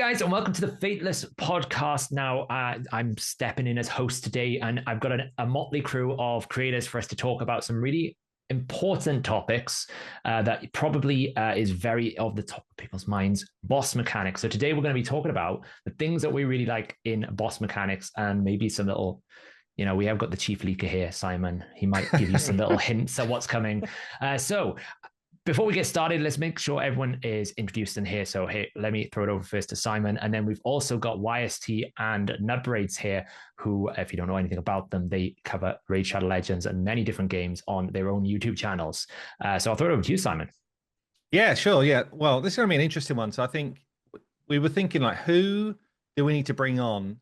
Guys, and welcome to the Fateless podcast. Now, I'm stepping in as host today, and I've got a motley crew of creators for us to talk about some really important topics that probably is very of the top of people's minds, boss mechanics. So today we're going to be talking about the things that we really like in boss mechanics and maybe some little, we have got the chief leaker here, Simon. He might give you some little hints at what's coming. So before we get started, let's make sure everyone is introduced in here. So hey, let me throw it over first to Simon. And then we've also got YST and Nutbraids here, who, if you don't know anything about them, they cover Raid Shadow Legends and many different games on their own YouTube channels. So I'll throw it over to you, Simon. Yeah, sure. Yeah. Well, this is going to be an interesting one. So I think we were thinking, like, who do we need to bring on?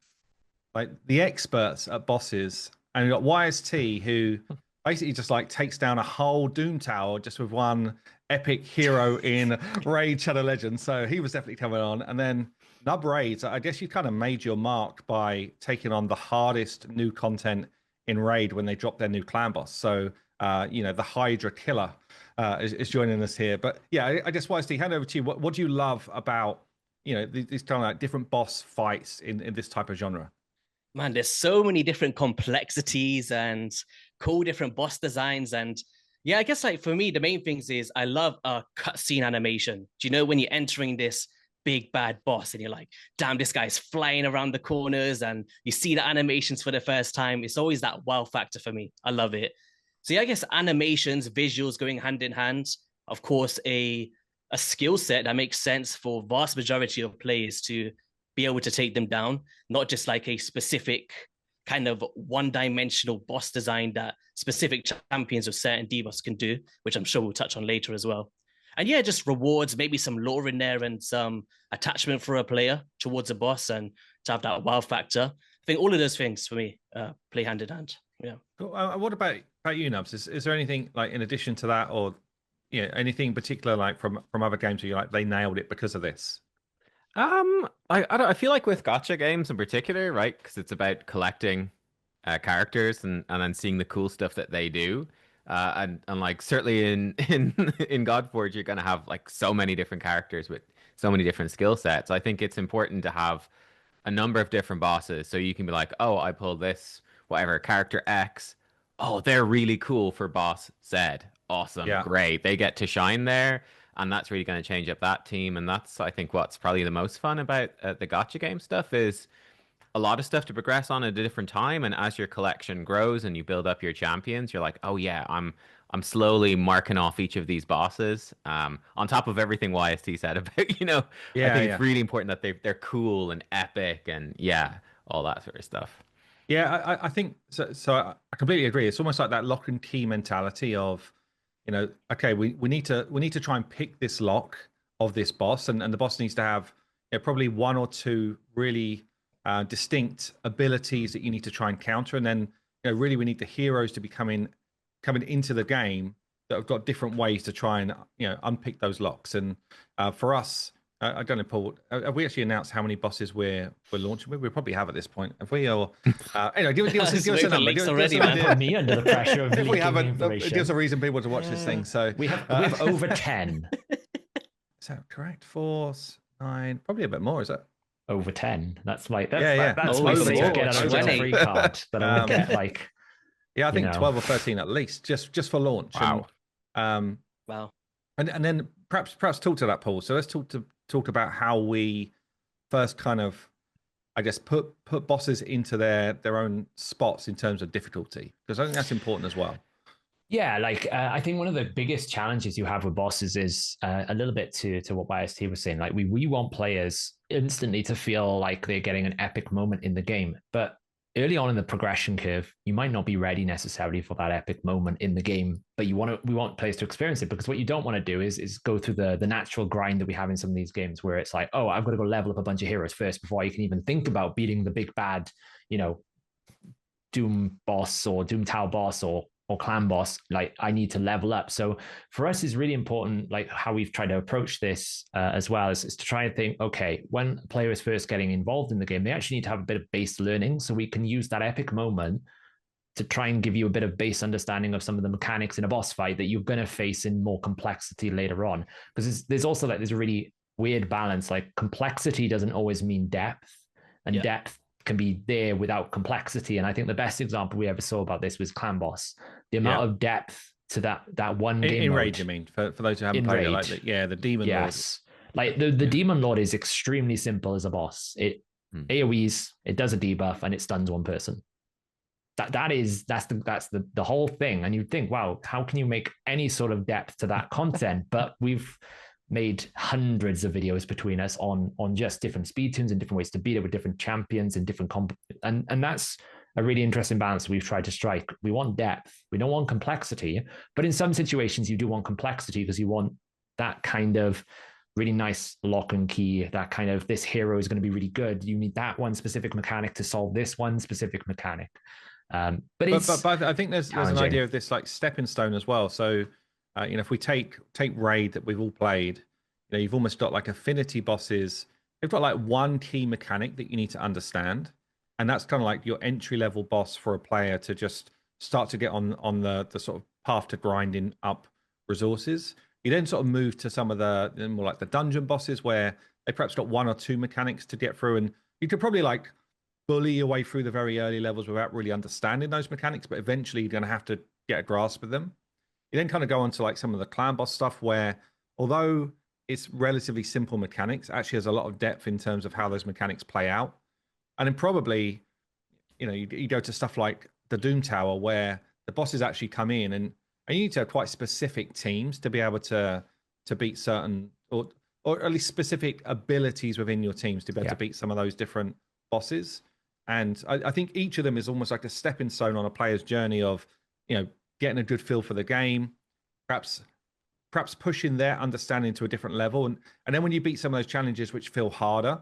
Like the experts at bosses. And we've got YST, who basically just like takes down a whole Doom Tower just with one epic hero in Raid Shadow Legends. So he was definitely coming on. And then Nutbraids, I guess you kind of made your mark by taking on the hardest new content in Raid when they dropped their new clan boss. So, the Hydra Killer is joining us here. But yeah, I guess YST, hand over to you. What do you love about, these kind of like different boss fights in this type of genre? Man, there's so many different complexities and cool different boss designs. And yeah, I guess like for me, the main things is I love a cutscene animation. Do you know when you're entering this big bad boss and you're like, damn, this guy's flying around the corners and you see the animations for the first time? It's always that wow factor for me. I love it. So yeah, I guess animations, visuals going hand in hand. Of course, a skill set that makes sense for vast majority of players to be able to take them down, not just like a specific kind of one-dimensional boss design that specific champions of certain debuffs can do, which I'm sure we'll touch on later as well. And yeah, just rewards, maybe some lore in there and some attachment for a player towards a boss and to have that wow factor. I think all of those things for me play hand in hand. Yeah. Cool. What about you, Nubs? Is there anything like in addition to that, or anything particular like from other games where you like they nailed it because of this? I feel like with gacha games in particular, right? Because it's about collecting characters and then seeing the cool stuff that they do. And like certainly in Godforge, you're gonna have like so many different characters with so many different skill sets. I think it's important to have a number of different bosses so you can be like, oh, I pulled this, whatever, character X. Oh, they're really cool for boss Z. Awesome, yeah. Great. They get to shine there. And that's really going to change up that team. And that's, I think, what's probably the most fun about the gacha game stuff is a lot of stuff to progress on at a different time. And as your collection grows and you build up your champions, you're like, oh yeah, I'm slowly marking off each of these bosses. On top of everything YST said about, I think it's really important that they're cool and epic and all that sort of stuff. Yeah, I think so. So I completely agree. It's almost like that lock and key mentality of, okay, we need to try and pick this lock of this boss, and the boss needs to have probably one or two really distinct abilities that you need to try and counter, and then really we need the heroes to be coming into the game that have got different ways to try and unpick those locks. And for us, I don't know, Paul, have we actually announced how many bosses we're launching with? We probably have at this point. Have we? Or anyway, give us a number. Give us me under the pressure of if we haven't, it gives a reason people to watch this thing. So we have over 10. Is that correct? 4, 9, probably a bit more. Is that over 10? That's my that's my thing to get on a free card that I would get like. Yeah, I think 12 or 13 at least, just for launch. Wow. And, wow. And then perhaps talk to that, Paul. So let's talk about how we first kind of, I guess, put bosses into their own spots in terms of difficulty, because I think that's important as well. Yeah, I think one of the biggest challenges you have with bosses is a little bit to what YST was saying. Like we want players instantly to feel like they're getting an epic moment in the game, but early on in the progression curve, you might not be ready necessarily for that epic moment in the game, but we want players to experience it, because what you don't want to do is go through the natural grind that we have in some of these games where it's like, oh, I've got to go level up a bunch of heroes first before you can even think about beating the big bad, Doom boss or Doom Tower boss or clan boss. Like, I need to level up. So for us, it's really important, like how we've tried to approach this as well, is to try and think, okay, when a player is first getting involved in the game, they actually need to have a bit of base learning, so we can use that epic moment to try and give you a bit of base understanding of some of the mechanics in a boss fight that you're going to face in more complexity later on. Because there's also like this really weird balance. Like complexity doesn't always mean depth, and depth can be there without complexity. And I think the best example we ever saw about this was Clan Boss. The amount of depth to that one game in mode. Raid, you mean, for those who haven't played it, like the Demon Lord. Like the Demon Lord is extremely simple as a boss. It AoEs, it does a debuff, and it stuns one person. That's the whole thing. And you'd think, wow, how can you make any sort of depth to that content? But we've made hundreds of videos between us on just different speed tunes and different ways to beat it with different champions and different and that's a really interesting balance we've tried to strike. We want depth, we don't want complexity, but in some situations you do want complexity because you want that kind of really nice lock and key, that kind of, this hero is going to be really good, you need that one specific mechanic to solve this one specific mechanic. But I think there's an idea of this like stepping stone as well. So if we take Raid that we've all played, you've almost got like affinity bosses. They've got like one key mechanic that you need to understand, and that's kind of like your entry level boss for a player to just start to get on the sort of path to grinding up resources. You then sort of move to some of the more like the dungeon bosses where they perhaps got one or two mechanics to get through, and you could probably like bully your way through the very early levels without really understanding those mechanics, but eventually you're going to have to get a grasp of them. You then kind of go on to like some of the clan boss stuff where, although it's relatively simple mechanics, actually has a lot of depth in terms of how those mechanics play out. And then probably, you go to stuff like the Doom Tower where the bosses actually come in and you need to have quite specific teams to be able to beat certain, or at least specific abilities within your teams to be able to beat some of those different bosses. And I think each of them is almost like a stepping stone on a player's journey of, getting a good feel for the game, perhaps pushing their understanding to a different level. And then when you beat some of those challenges which feel harder,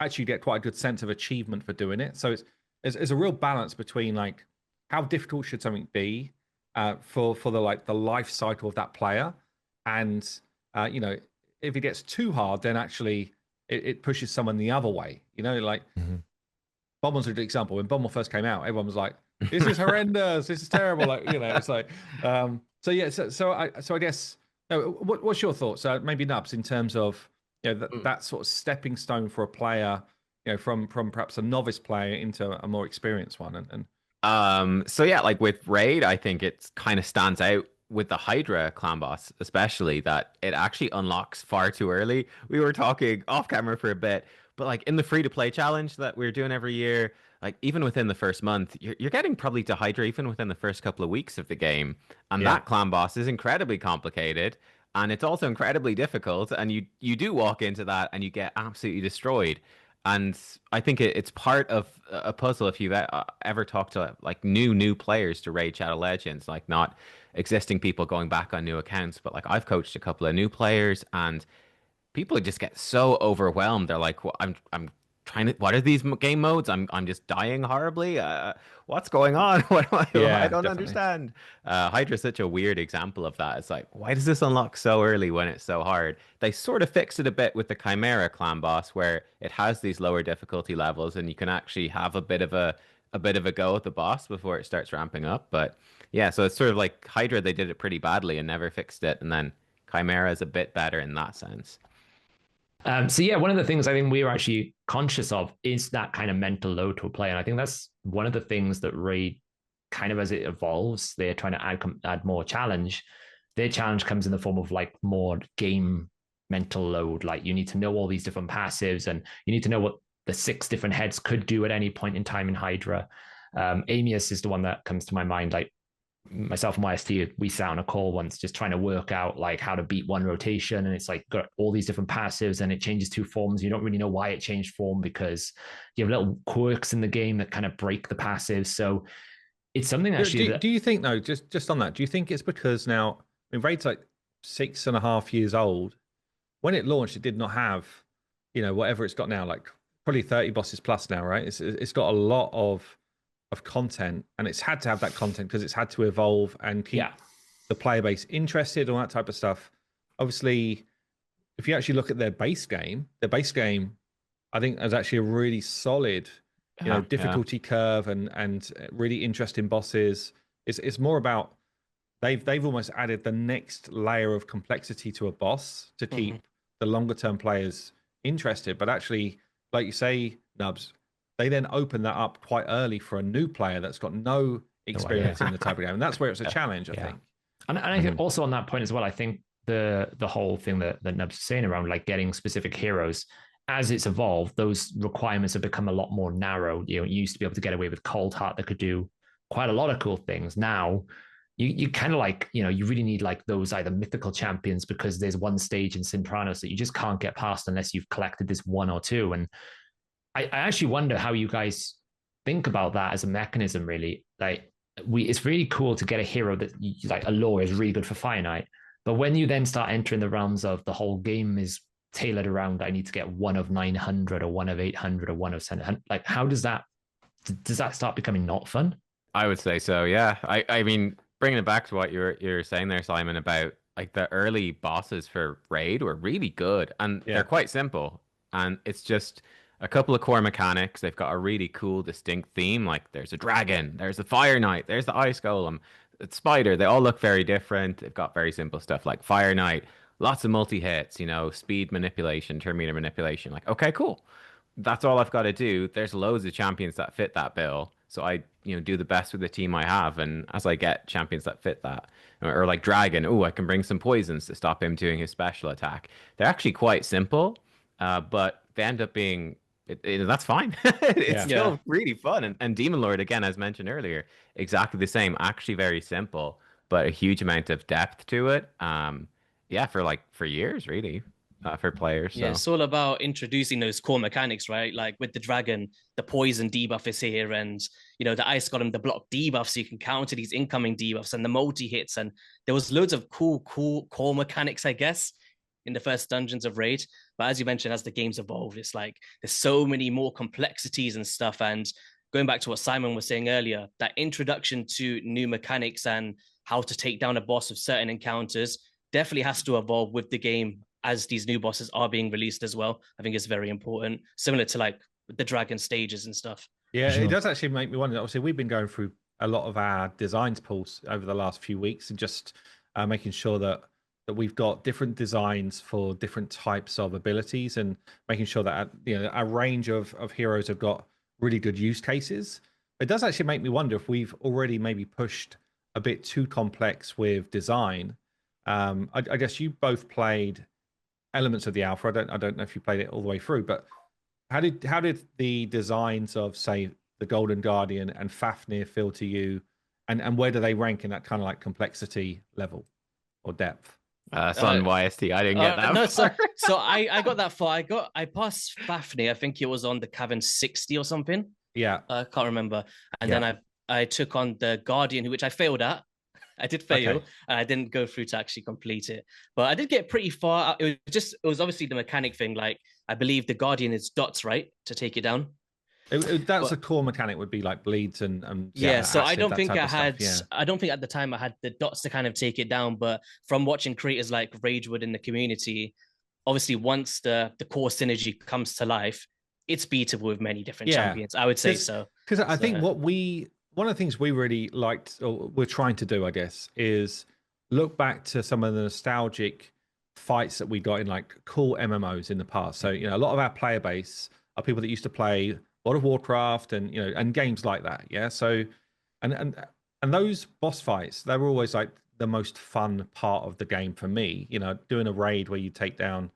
actually you get quite a good sense of achievement for doing it. So it's a real balance between like how difficult should something be for the life cycle of that player. And, if it gets too hard, then actually it pushes someone the other way, Bomble's a good example. When Bumble first came out, everyone was like, "This is horrendous. This is terrible." Like, it's like, so I guess, what's your thoughts? Maybe Nubs, in terms of that sort of stepping stone for a player, from perhaps a novice player into a more experienced one, So yeah, like with Raid, I think it kind of stands out with the Hydra clan boss, especially, that it actually unlocks far too early. We were talking off camera for a bit, but like in the free to play challenge that we're doing every year, like even within the first month, you're getting probably to Hydra even within the first couple of weeks of the game. And that clan boss is incredibly complicated, and it's also incredibly difficult. And you do walk into that and you get absolutely destroyed. And I think it's part of a puzzle if you've ever talked to like new players to Raid Shadow Legends, like not existing people going back on new accounts, but like I've coached a couple of new players, and people just get so overwhelmed. They're like, well, I'm trying to, what are these game modes? I'm just dying horribly. What's going on? What do I don't understand. Hydra's such a weird example of that. It's like, why does this unlock so early when it's so hard? They sort of fixed it a bit with the Chimera clan boss, where it has these lower difficulty levels and you can actually have a bit of a go at the boss before it starts ramping up. But yeah, so it's sort of like Hydra, they did it pretty badly and never fixed it, and then Chimera is a bit better in that sense. So yeah, one of the things I think we were actually conscious of is that kind of mental load to a player. And I think that's one of the things that Raid, kind of as it evolves, they're trying to add more challenge. Their challenge comes in the form of like more game mental load. Like you need to know all these different passives, and you need to know what the 6 different heads could do at any point in time in Hydra. Amius is the one that comes to my mind. Like myself and YST, we sat on a call once just trying to work out like how to beat one rotation, and it's like got all these different passives and it changes 2 forms. You don't really know why it changed form because you have little quirks in the game that kind of break the passives. So it's something actually. Do you think though, just on that, do you think it's because now, I mean, Raid's like 6.5 years old. When it launched, it did not have, whatever it's got now, like probably 30 bosses plus now, right? It's got a lot of content, and it's had to have that content because it's had to evolve and keep the player base interested, all that type of stuff. Obviously, if you actually look at their base game, I think is actually a really solid, difficulty curve and really interesting bosses. It's more about they've almost added the next layer of complexity to a boss to keep the longer term players interested. But actually, like you say, Nubs, they then open that up quite early for a new player that's got no experience in the type of game, and that's where it's a challenge, I think. And I think also on that point as well, I think the whole thing that Nubs is saying around like getting specific heroes, as it's evolved, those requirements have become a lot more narrow. You used to be able to get away with Cold Heart that could do quite a lot of cool things. Now, you kind of like, you really need like those either mythical champions, because there's one stage in Synchronos that you just can't get past unless you've collected this one or two. And I actually wonder how you guys think about that as a mechanism, really. Like, it's really cool to get a hero that like a lore is really good for Fire Knight. But when you then start entering the realms of the whole game is tailored around, I need to get 1 of 900 or 1 of 800 or 1 of 700, like how does that start becoming not fun? I would say so, yeah. I mean, bringing it back to what you're saying there, Simon, about like the early bosses for Raid were really good, and they're quite simple, and it's just a couple of core mechanics. They've got a really cool, distinct theme. Like there's a dragon, there's a Fire Knight, there's the Ice Golem, it's Spider. They all look very different. They've got very simple stuff like Fire Knight, lots of multi-hits, speed manipulation, turn meter manipulation. Like, okay, cool. That's all I've got to do. There's loads of champions that fit that bill. So I, do the best with the team I have. And as I get champions that fit that, or like Dragon, I can bring some poisons to stop him doing his special attack. They're actually quite simple, but they end up being that's fine. It's still really fun. And Demon Lord, again, as mentioned earlier, exactly the same. Actually, very simple, but a huge amount of depth to it. For years, really, for players. Yeah, it's all about introducing those core mechanics, right? Like with the dragon, the poison debuff is here, and the ice golem, the block debuff, so you can counter these incoming debuffs and the multi hits. And there was loads of cool core mechanics, I guess, in the first dungeons of Raid. But as you mentioned, as the game's evolved, it's like there's so many more complexities and stuff. And going back to what Simon was saying earlier, that introduction to new mechanics and how to take down a boss with certain encounters definitely has to evolve with the game as these new bosses are being released as well. I think it's very important, similar to like the dragon stages and stuff. Yeah, It does actually make me wonder. Obviously, we've been going through a lot of our designs pools over the last few weeks, and just making sure that we've got different designs for different types of abilities, and making sure that our range of heroes have got really good use cases. It does actually make me wonder if we've already maybe pushed a bit too complex with design. I guess you both played elements of the alpha. I don't know if you played it all the way through, but how did the designs of, say, the Golden Guardian and Fafnir feel to you, and where do they rank in that kind of like complexity level or depth? Son YST, I didn't get that. No, so I got that far. I passed Fafnir. I think it was on the Cavern 60 or something. Yeah, I can't remember. And then I took on the Guardian, which I failed at. I did fail, and I didn't go through to actually complete it. But I did get pretty far. It was obviously the mechanic thing. Like, I believe the Guardian is dots, right, to take it down. That's a core mechanic, would be like bleeds and so acid, I don't think I had. Stuff, I don't think at the time I had the dots to kind of take it down. But from watching creators like Ragewood in the community, obviously once the core synergy comes to life, it's beatable with many different champions. I would say so. Because I think one of the things we really liked, or we're trying to do, I guess, is look back to some of the nostalgic fights that we got in like cool MMOs in the past. So, a lot of our player base are people that used to play World of Warcraft and, and games like that. Yeah. So, and those boss fights, they were always like the most fun part of the game for me. Doing a raid where you take down,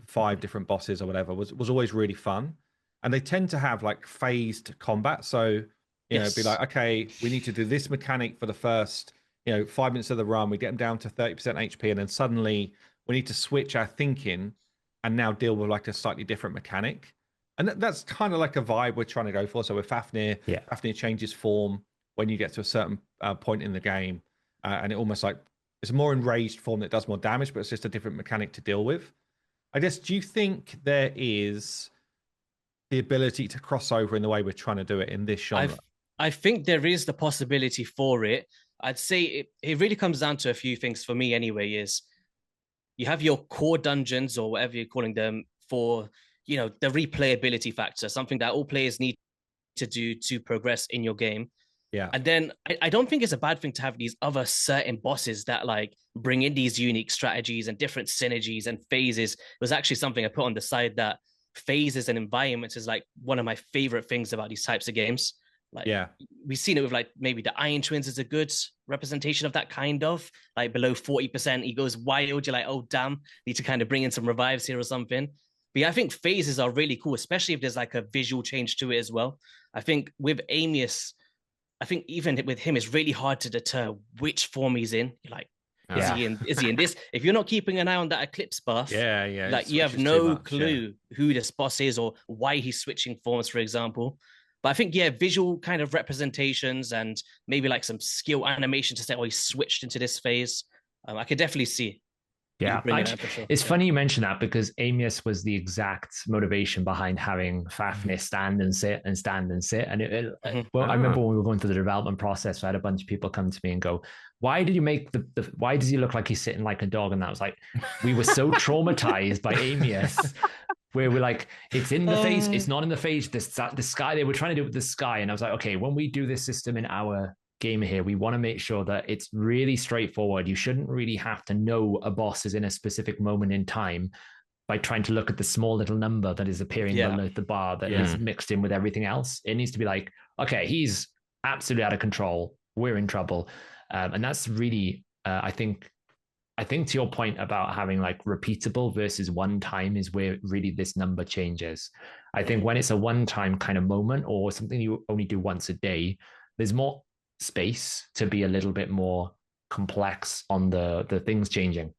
5 different bosses or whatever was always really fun. And they tend to have like phased combat. So, it'd be like, okay, we need to do this mechanic for the first, 5 minutes of the run. We get them down to 30% HP, and then suddenly we need to switch our thinking and now deal with like a slightly different mechanic. And that's kind of like a vibe we're trying to go for. So with Fafnir, Fafnir changes form when you get to a certain point in the game, and it almost like it's a more enraged form that does more damage, but it's just a different mechanic to deal with. I guess, do you think there is the ability to cross over in the way we're trying to do it in this genre? I think there is the possibility for it. I'd say it really comes down to a few things for me anyway, is you have your core dungeons or whatever you're calling them for, the replayability factor, something that all players need to do to progress in your game. Yeah. And then I don't think it's a bad thing to have these other certain bosses that like bring in these unique strategies and different synergies and phases. It was actually something I put on the side that phases and environments is like one of my favorite things about these types of games. Like Yeah. we've seen it with like maybe the Iron Twins is a good representation of that kind of like below 40%. He goes wild. You're like, oh damn, need to kind of bring in some revives here or something. But yeah, I think phases are really cool, especially if there's like a visual change to it as well. I think with Amius, I think even with him, it's really hard to deter which form he's in. You're like, Yeah. is he in this? If you're not keeping an eye on that Eclipse buff, Yeah. like you have no clue who this boss is or why he's switching forms, for example. But I think, yeah, visual kind of representations and maybe like some skill animation to say, oh, he switched into this phase. I could definitely see. Yeah, Sure. it's funny you mention that because Amius was the exact motivation behind having Fafnir stand and sit and stand and sit. And I remember when we were going through the development process, I had a bunch of people come to me and go, "Why did you make why does he look like he's sitting like a dog?" And that was like, we were so traumatized by Amius. Where we're like, it's in the face, it's not in the face. The sky, they were trying to do it with the sky, and I was like, okay, when we do this system in our game here, we want to make sure that it's really straightforward. You shouldn't really have to know a boss is in a specific moment in time by trying to look at the small little number that is appearing below the bar that is mixed in with everything else. It needs to be like, okay, he's absolutely out of control, we're in trouble. And that's really I think to your point about having like repeatable versus one time is where really this number changes. I think when it's a one time kind of moment or something you only do once a day, there's more space to be a little bit more complex on the things changing.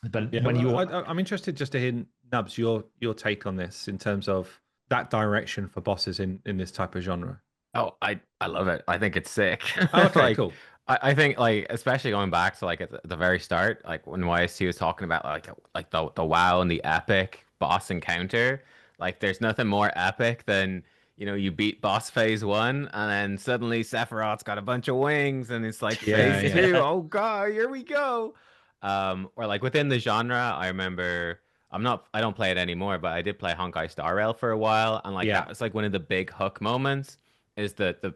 But when I'm interested just to hear, Nubs, your take on this in terms of that direction for bosses in this type of genre. Oh, I love it. I think it's sick. Oh, okay, like, cool. I think like especially going back to like at the very start, like when YST was talking about like the WoW and the epic boss encounter, like there's nothing more epic than you beat boss phase 1 and then suddenly Sephiroth's got a bunch of wings and it's like phase 2. Oh god, here we go. Or like within the genre, I remember I don't play it anymore, but I did play Honkai Star Rail for a while, and like that was like one of the big hook moments is the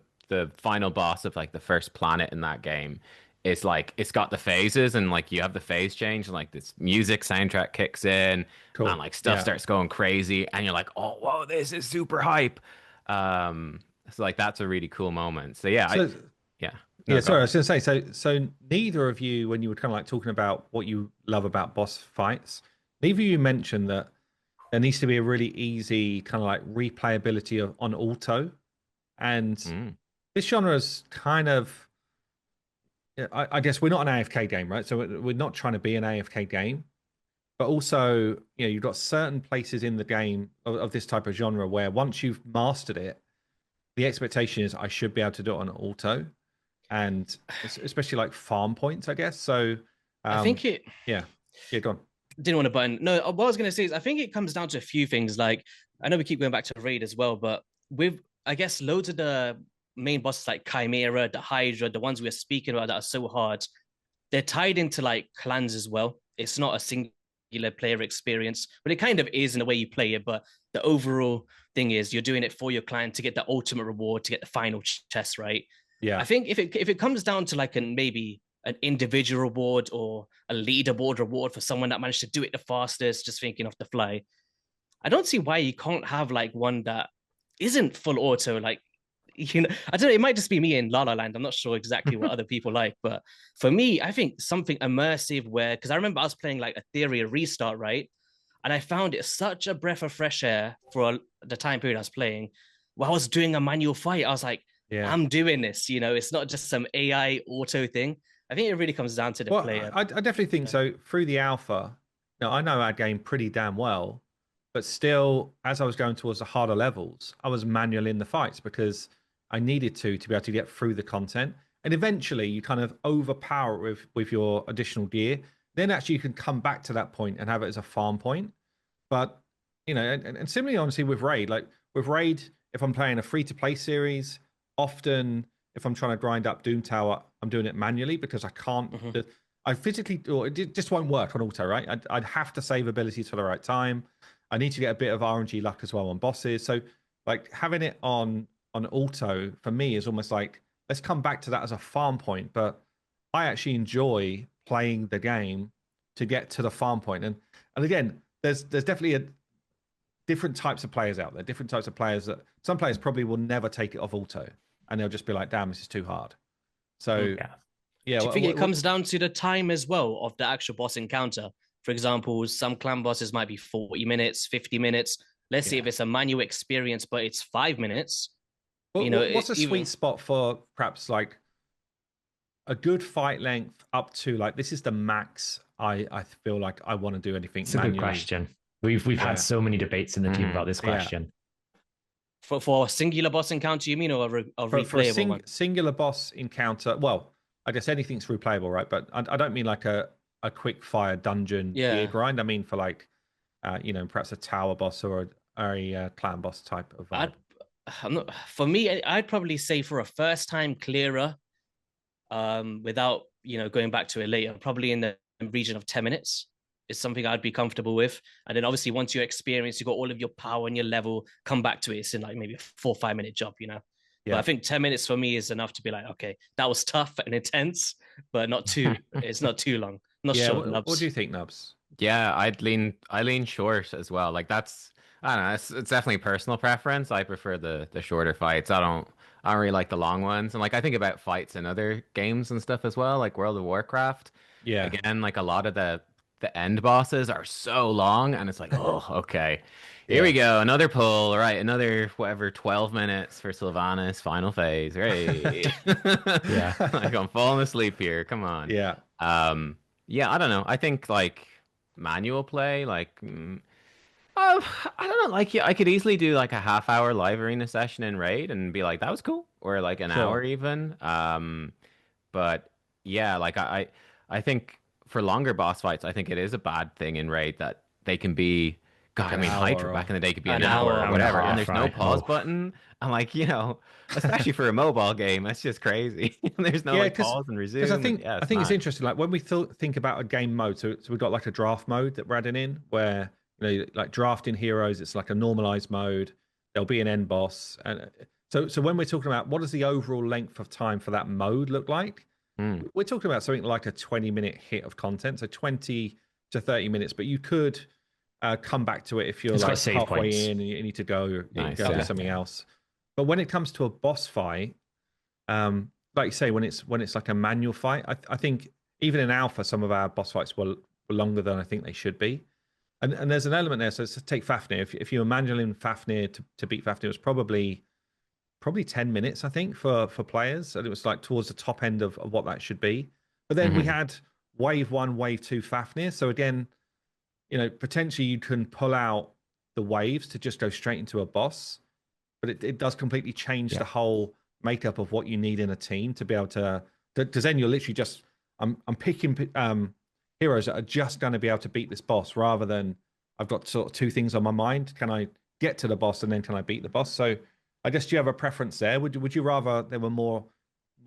final boss of like the first planet in that game is like it's got the phases and like you have the phase change and like this music soundtrack kicks in and like stuff starts going crazy and you're like, oh whoa, this is super hype. So like that's a really cool moment. So yeah, sorry, I was gonna say, so neither of you, when you were kind of like talking about what you love about boss fights, neither of you mentioned that there needs to be a really easy kind of like replayability on auto. And this genre is kind of, I guess we're not an AFK game, right? So we're not trying to be an AFK game, but also, you've got certain places in the game of this type of genre where once you've mastered it, the expectation is I should be able to do it on auto, and especially like farm points, I guess. So I think it. Yeah, go on. Didn't want to button. No, what I was going to say is I think it comes down to a few things. Like I know we keep going back to Raid as well, but with I guess loads of the main bosses like Chimera, the Hydra, the ones we're speaking about that are so hard, they're tied into like clans as well. It's not a singular player experience, but it kind of is in the way you play it. But the overall thing is you're doing it for your clan to get the ultimate reward, to get the final chest, right? Yeah. I think if it comes down to like maybe an individual reward or a leaderboard reward for someone that managed to do it the fastest, just thinking off the fly, I don't see why you can't have like one that isn't full auto. Like, I don't know, it might just be me in La La Land. I'm not sure exactly what other people like, but for me, I think something immersive where, because I remember I was playing like Ethereal Restart, right? And I found it such a breath of fresh air for the time period I was playing. While I was doing a manual fight, I was like, I'm doing this. It's not just some AI auto thing. I think it really comes down to the player. I definitely think so. Through the alpha, I know our game pretty damn well, but still, as I was going towards the harder levels, I was manual in the fights because I needed to be able to get through the content. And eventually, you kind of overpower it with your additional gear. Then actually, you can come back to that point and have it as a farm point. But and similarly, honestly, with Raid, like with Raid, if I'm playing a free-to-play series, often if I'm trying to grind up Doom Tower, I'm doing it manually because I can't. I physically, or it just won't work on auto, right? I'd have to save abilities for the right time. I need to get a bit of RNG luck as well on bosses. So, like having it on auto for me is almost like let's come back to that as a farm point. But I actually enjoy playing the game to get to the farm point. And again, there's definitely different types of players out there, different types of players that some players probably will never take it off auto, and they'll just be like, damn, this is too hard. So yeah. Do you think it comes down to the time as well of the actual boss encounter? For example, some clan bosses might be 40 minutes, 50 minutes. Let's say if it's a manual experience, but it's 5 minutes. What's a sweet spot for perhaps like a good fight length up to like, this is the max I feel like I want to do anything It's manually. a good question. We've had so many debates in the team about this question. For a singular boss encounter, you mean, or a replayable one? Singular boss encounter, well, I guess anything's replayable, right? But I don't mean like a quick fire dungeon gear grind. I mean for like, perhaps a tower boss or a clan boss type of. For me, I'd probably say for a first time clearer, without going back to it later, probably in the region of 10 minutes. Is something I'd be comfortable with. And then obviously once you're experienced, you got all of your power and your level, come back to it. It's in like maybe a 4 or 5 minute job, Yeah. But I think 10 minutes for me is enough to be like, okay, that was tough and intense, but it's not too long. Not short, Nubs. What do you think, Nubs? Yeah, I lean short as well. Like I don't know, it's definitely personal preference. I prefer the shorter fights. I don't really like the long ones. And like I think about fights in other games and stuff as well, like World of Warcraft. Yeah. Again, like a lot of the end bosses are so long, and it's like, oh, okay, here we go, another pull. All right, another 12 minutes for Sylvanas final phase. Right? Like I'm falling asleep here. Come on. Yeah. I don't know. I think like manual play, like, I don't know. Like, I could easily do like a half-hour live arena session in Raid and be like, that was cool, or like an hour even. But yeah, like I think for longer boss fights, I think it is a bad thing in Raid that they can be. God, I mean, Hydra back in the day could be an hour or whatever, and there's no pause button. I'm like, especially for a mobile game, that's just crazy. There's no like pause and resume. Because I think it's interesting. Like when we think about a game mode, so we've got like a draft mode that we're adding in, where like drafting heroes, it's like a normalized mode. There'll be an end boss, and so when we're talking about what does the overall length of time for that mode look like, we're talking about something like a 20-minute hit of content, so 20 to 30 minutes. But you could come back to it if you're like halfway in and you need to go do something else. But when it comes to a boss fight, like you say, when it's like a manual fight, I think even in alpha, some of our boss fights were longer than I think they should be. And there's an element there. So let's take Fafnir. If you were manually Fafnir to beat Fafnir, it was probably 10 minutes, I think, for players. And it was like towards the top end of what that should be. But then we had wave 1, wave 2 Fafnir. So again, potentially you can pull out the waves to just go straight into a boss. But it does completely change the whole makeup of what you need in a team to be able to, because then you're literally just, I'm picking heroes that are just going to be able to beat this boss, rather than I've got sort of two things on my mind. Can I get to the boss, and then can I beat the boss? So I guess, do you have a preference there? Would you rather there were more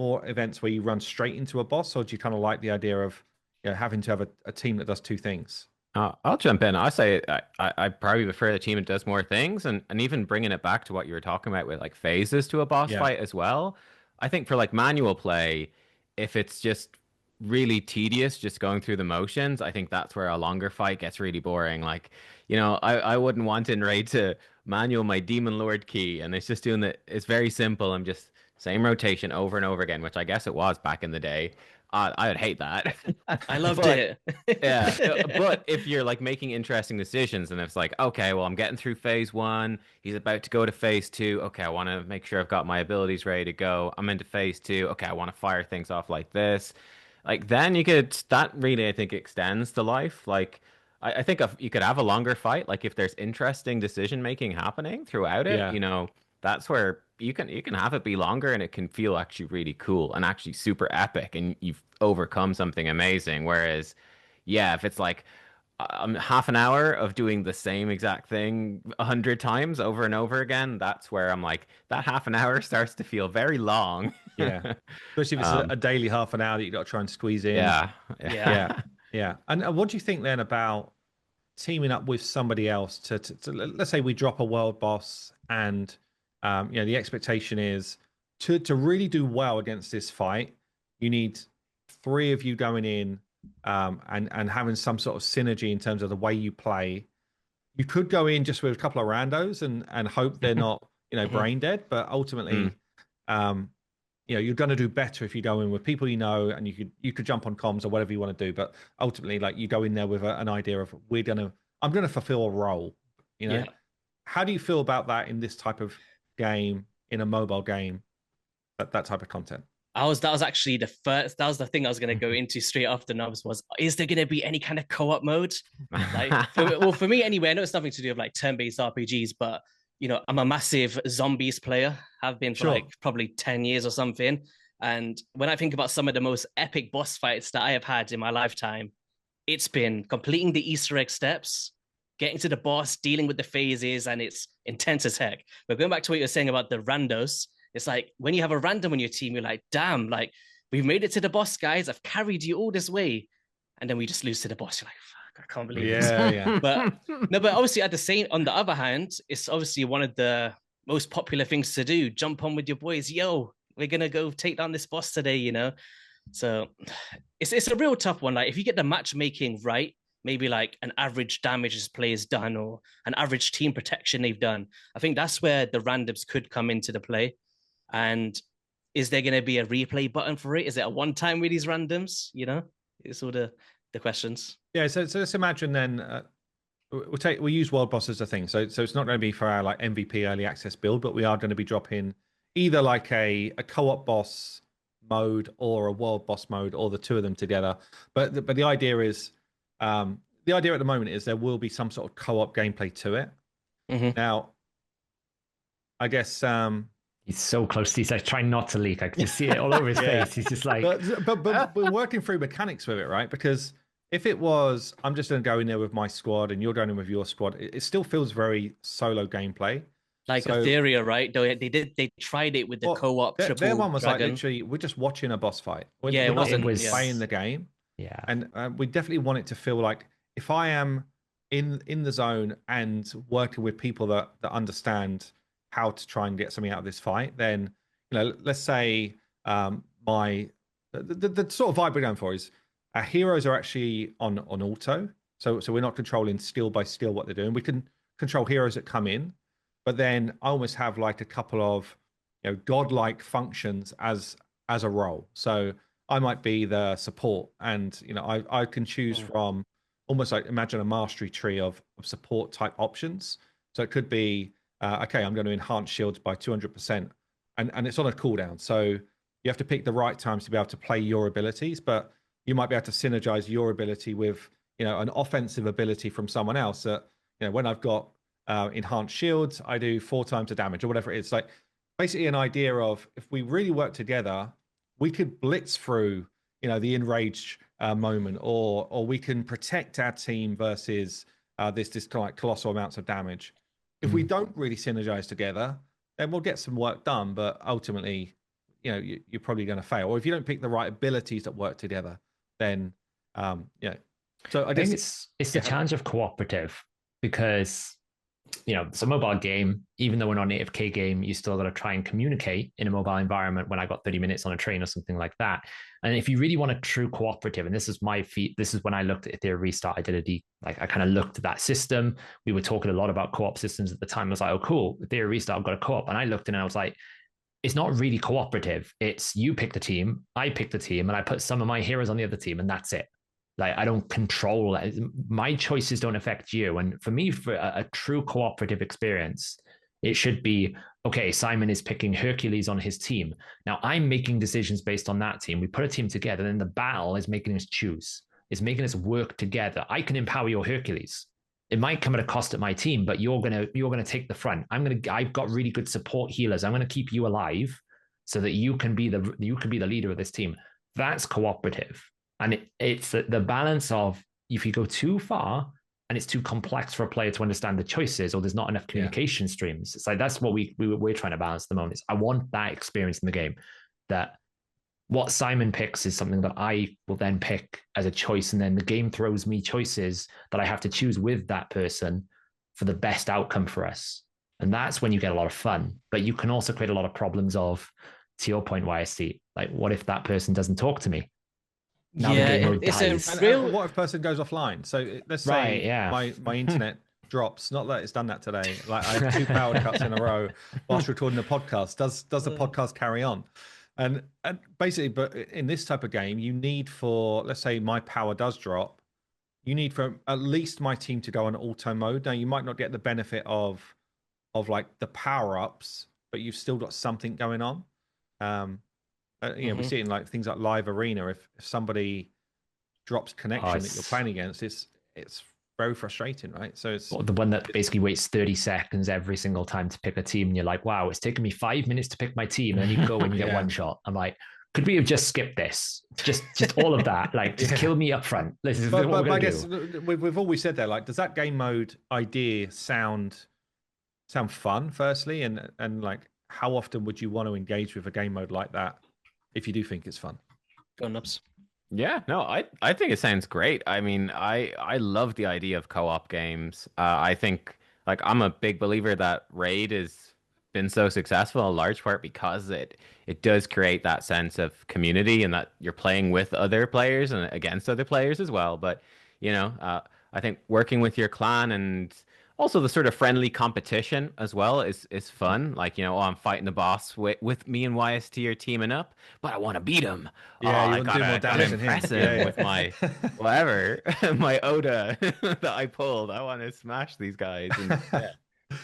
events where you run straight into a boss, or do you kind of like the idea of having to have a team that does two things? I'll jump in. I say I probably prefer the team that does more things, and even bringing it back to what you were talking about with like phases to a boss fight as well. I think for like manual play, if it's just really tedious, just going through the motions, I think that's where a longer fight gets really boring. Like, I wouldn't want in Raid to manual my Demon Lord key, and it's just doing it's very simple. I'm just same rotation over and over again, which I guess it was back in the day. I would hate that. I loved it. Yeah. But if you're like making interesting decisions, and it's like, okay, well, I'm getting through phase 1. He's about to go to phase 2. Okay, I want to make sure I've got my abilities ready to go. I'm into phase 2. Okay, I want to fire things off like this. Like then that really, I think, extends the life. Like I think you could have a longer fight. Like if there's interesting decision making happening throughout it, that's where you can have it be longer, and it can feel actually really cool and actually super epic, and you've overcome something amazing. Whereas, if it's like half an hour of doing the same exact thing 100 times over and over again, that's where I'm like, that half an hour starts to feel very long. Yeah, especially if it's a daily half an hour that you got to try and squeeze in. Yeah. And what do you think then about teaming up with somebody else to let's say we drop a world boss, and the expectation is to really do well against this fight, you need 3 of you going in and having some sort of synergy in terms of the way you play. You could go in just with a couple of randos and hope they're not, brain dead, but ultimately, you're going to do better if you go in with people and you could jump on comms or whatever you want to do. But ultimately, like, you go in there with an idea of I'm going to fulfill a role. Yeah. How do you feel about that in this type of game, in a mobile game, that type of content? That was actually that was the thing I was going to go into straight after Nubs was, is there going to be any kind of co-op mode? Like, for me anyway, I know it's nothing to do with like turn-based RPGs, but I'm a massive zombies player, have been for like probably 10 years or something. And when I think about some of the most epic boss fights that I have had in my lifetime, it's been completing the Easter egg steps, getting to the boss, dealing with the phases, and it's intense as heck. But going back to what you were saying about the randos, it's like when you have a random on your team, you're like, damn, like, we've made it to the boss, guys. I've carried you all this way. And then we just lose to the boss. You're like, fuck, I can't believe this. Yeah. But obviously on the other hand, it's obviously one of the most popular things to do. Jump on with your boys. Yo, we're going to go take down this boss today, So it's a real tough one. Like, if you get the matchmaking right, maybe like an average damage this player's done or an average team protection they've done, I think that's where the randoms could come into the play. And is there going to be a replay button for it? Is it a one-time with these randoms? It's all the questions. Yeah, so let's imagine then we'll use world boss as a thing. So it's not going to be for our like MVP early access build, but we are going to be dropping either like a co-op boss mode or a world boss mode, or the two of them together. But the idea is the idea at the moment is there will be some sort of co-op gameplay to it. Mm-hmm. Now, I guess he's so close. He's like trying not to leak. I can just see it all over his face. He's just like, but we're working through mechanics with it, right? Because if it was, I'm just going to go in there with my squad and you're going in with your squad, it still feels very solo gameplay. Like Etheria, right? They tried it with the co-op triple their one was dragon. Like literally, we're just watching a boss fight. It wasn't playing the game. Yeah, and we definitely want it to feel like if I am in the zone and working with people that understand how to try and get something out of this fight, then let's say the sort of vibe we're going for is our heroes are actually on auto, so we're not controlling skill by skill what they're doing. We can control heroes that come in, but then I almost have like a couple of godlike functions as a role. So I might be the support, and I can choose from almost like, imagine a mastery tree of support type options. So it could be okay, I'm going to enhance shields by 200%, and it's on a cooldown. So you have to pick the right times to be able to play your abilities, but you might be able to synergize your ability with an offensive ability from someone else. That when I've got enhanced shields, I do 4 times the damage or whatever it is. Like, basically an idea of, if we really work together, we could blitz through the enraged moment, or we can protect our team versus this kind of like colossal amounts of damage. If we don't really synergize together, then we'll get some work done, but ultimately, you're probably going to fail. Or if you don't pick the right abilities that work together, then So I guess it's the challenge of cooperative, because it's a mobile game. Even though we're not a native K game, you still got to try and communicate in a mobile environment when I got 30 minutes on a train or something like that. And if you really want a true cooperative, and this is my feat, this is when I looked at Ethereum Restart, I kind of looked at that system. We were talking a lot about co-op systems at the time. I was like, oh, cool, Ethereum Restart, I've got a co-op. And I looked in and I was like, it's not really cooperative. It's you pick the team, I pick the team, and I put some of my heroes on the other team, and that's it. Like, I don't control it. My choices don't affect you. And for me, for a true cooperative experience, it should be, okay, Simon is picking Hercules on his team. Now I'm making decisions based on that team. We put a team together, and then the battle is making us choose. It's making us work together. I can empower your Hercules. It might come at a cost at my team, but you're gonna take the front. I've got really good support healers. I'm gonna keep you alive so that you can be the leader of this team. That's cooperative. And it's the balance of, if you go too far and it's too complex for a player to understand the choices, or there's not enough communication streams. It's like, that's what we're trying to balance at the moment. I want that experience in the game, that what Simon picks is something that I will then pick as a choice. And then the game throws me choices that I have to choose with that person for the best outcome for us. And that's when you get a lot of fun. But you can also create a lot of problems of to your point, YST, like what if that person doesn't talk to me? Now Yeah, the game mode it's dies. a real. And what if a person goes offline? So let's say Right, yeah. my internet drops. Not that it's done that today. Like I had 2 power cuts in a row whilst recording the podcast. Does the podcast carry on? And basically, but in this type of game, you need for, let's say my power does drop, you need for at least my team to go on auto mode. Now you might not get the benefit of like the power ups, but you've still got something going on. We see it in like things like live arena. If somebody drops connection that you're playing against, it's very frustrating, right? So it's the one that basically waits 30 seconds every single time to pick a team, and you're like, wow, it's taken me 5 minutes to pick my team, and then you go and you get one shot. I'm like, could we have just skipped this? Just all of that. Like, just kill me up front. This is what we're going to do. With all we said there, like, does that game mode idea sound fun, firstly? And like, how often would you want to engage with a game mode like that if you do think it's fun? Go nuts. Yeah, no, I think it sounds great. I mean, I love the idea of co-op games. I think, like, I'm a big believer that Raid has been so successful in large part because it does create that sense of community and that you're playing with other players and against other players as well. But, I think working with your clan and also the sort of friendly competition as well is fun. Like, I'm fighting the boss with me and YST are teaming up, but I want to beat him. Yeah, I gotta impress him with my whatever, my Oda that I pulled. I want to smash these guys. And,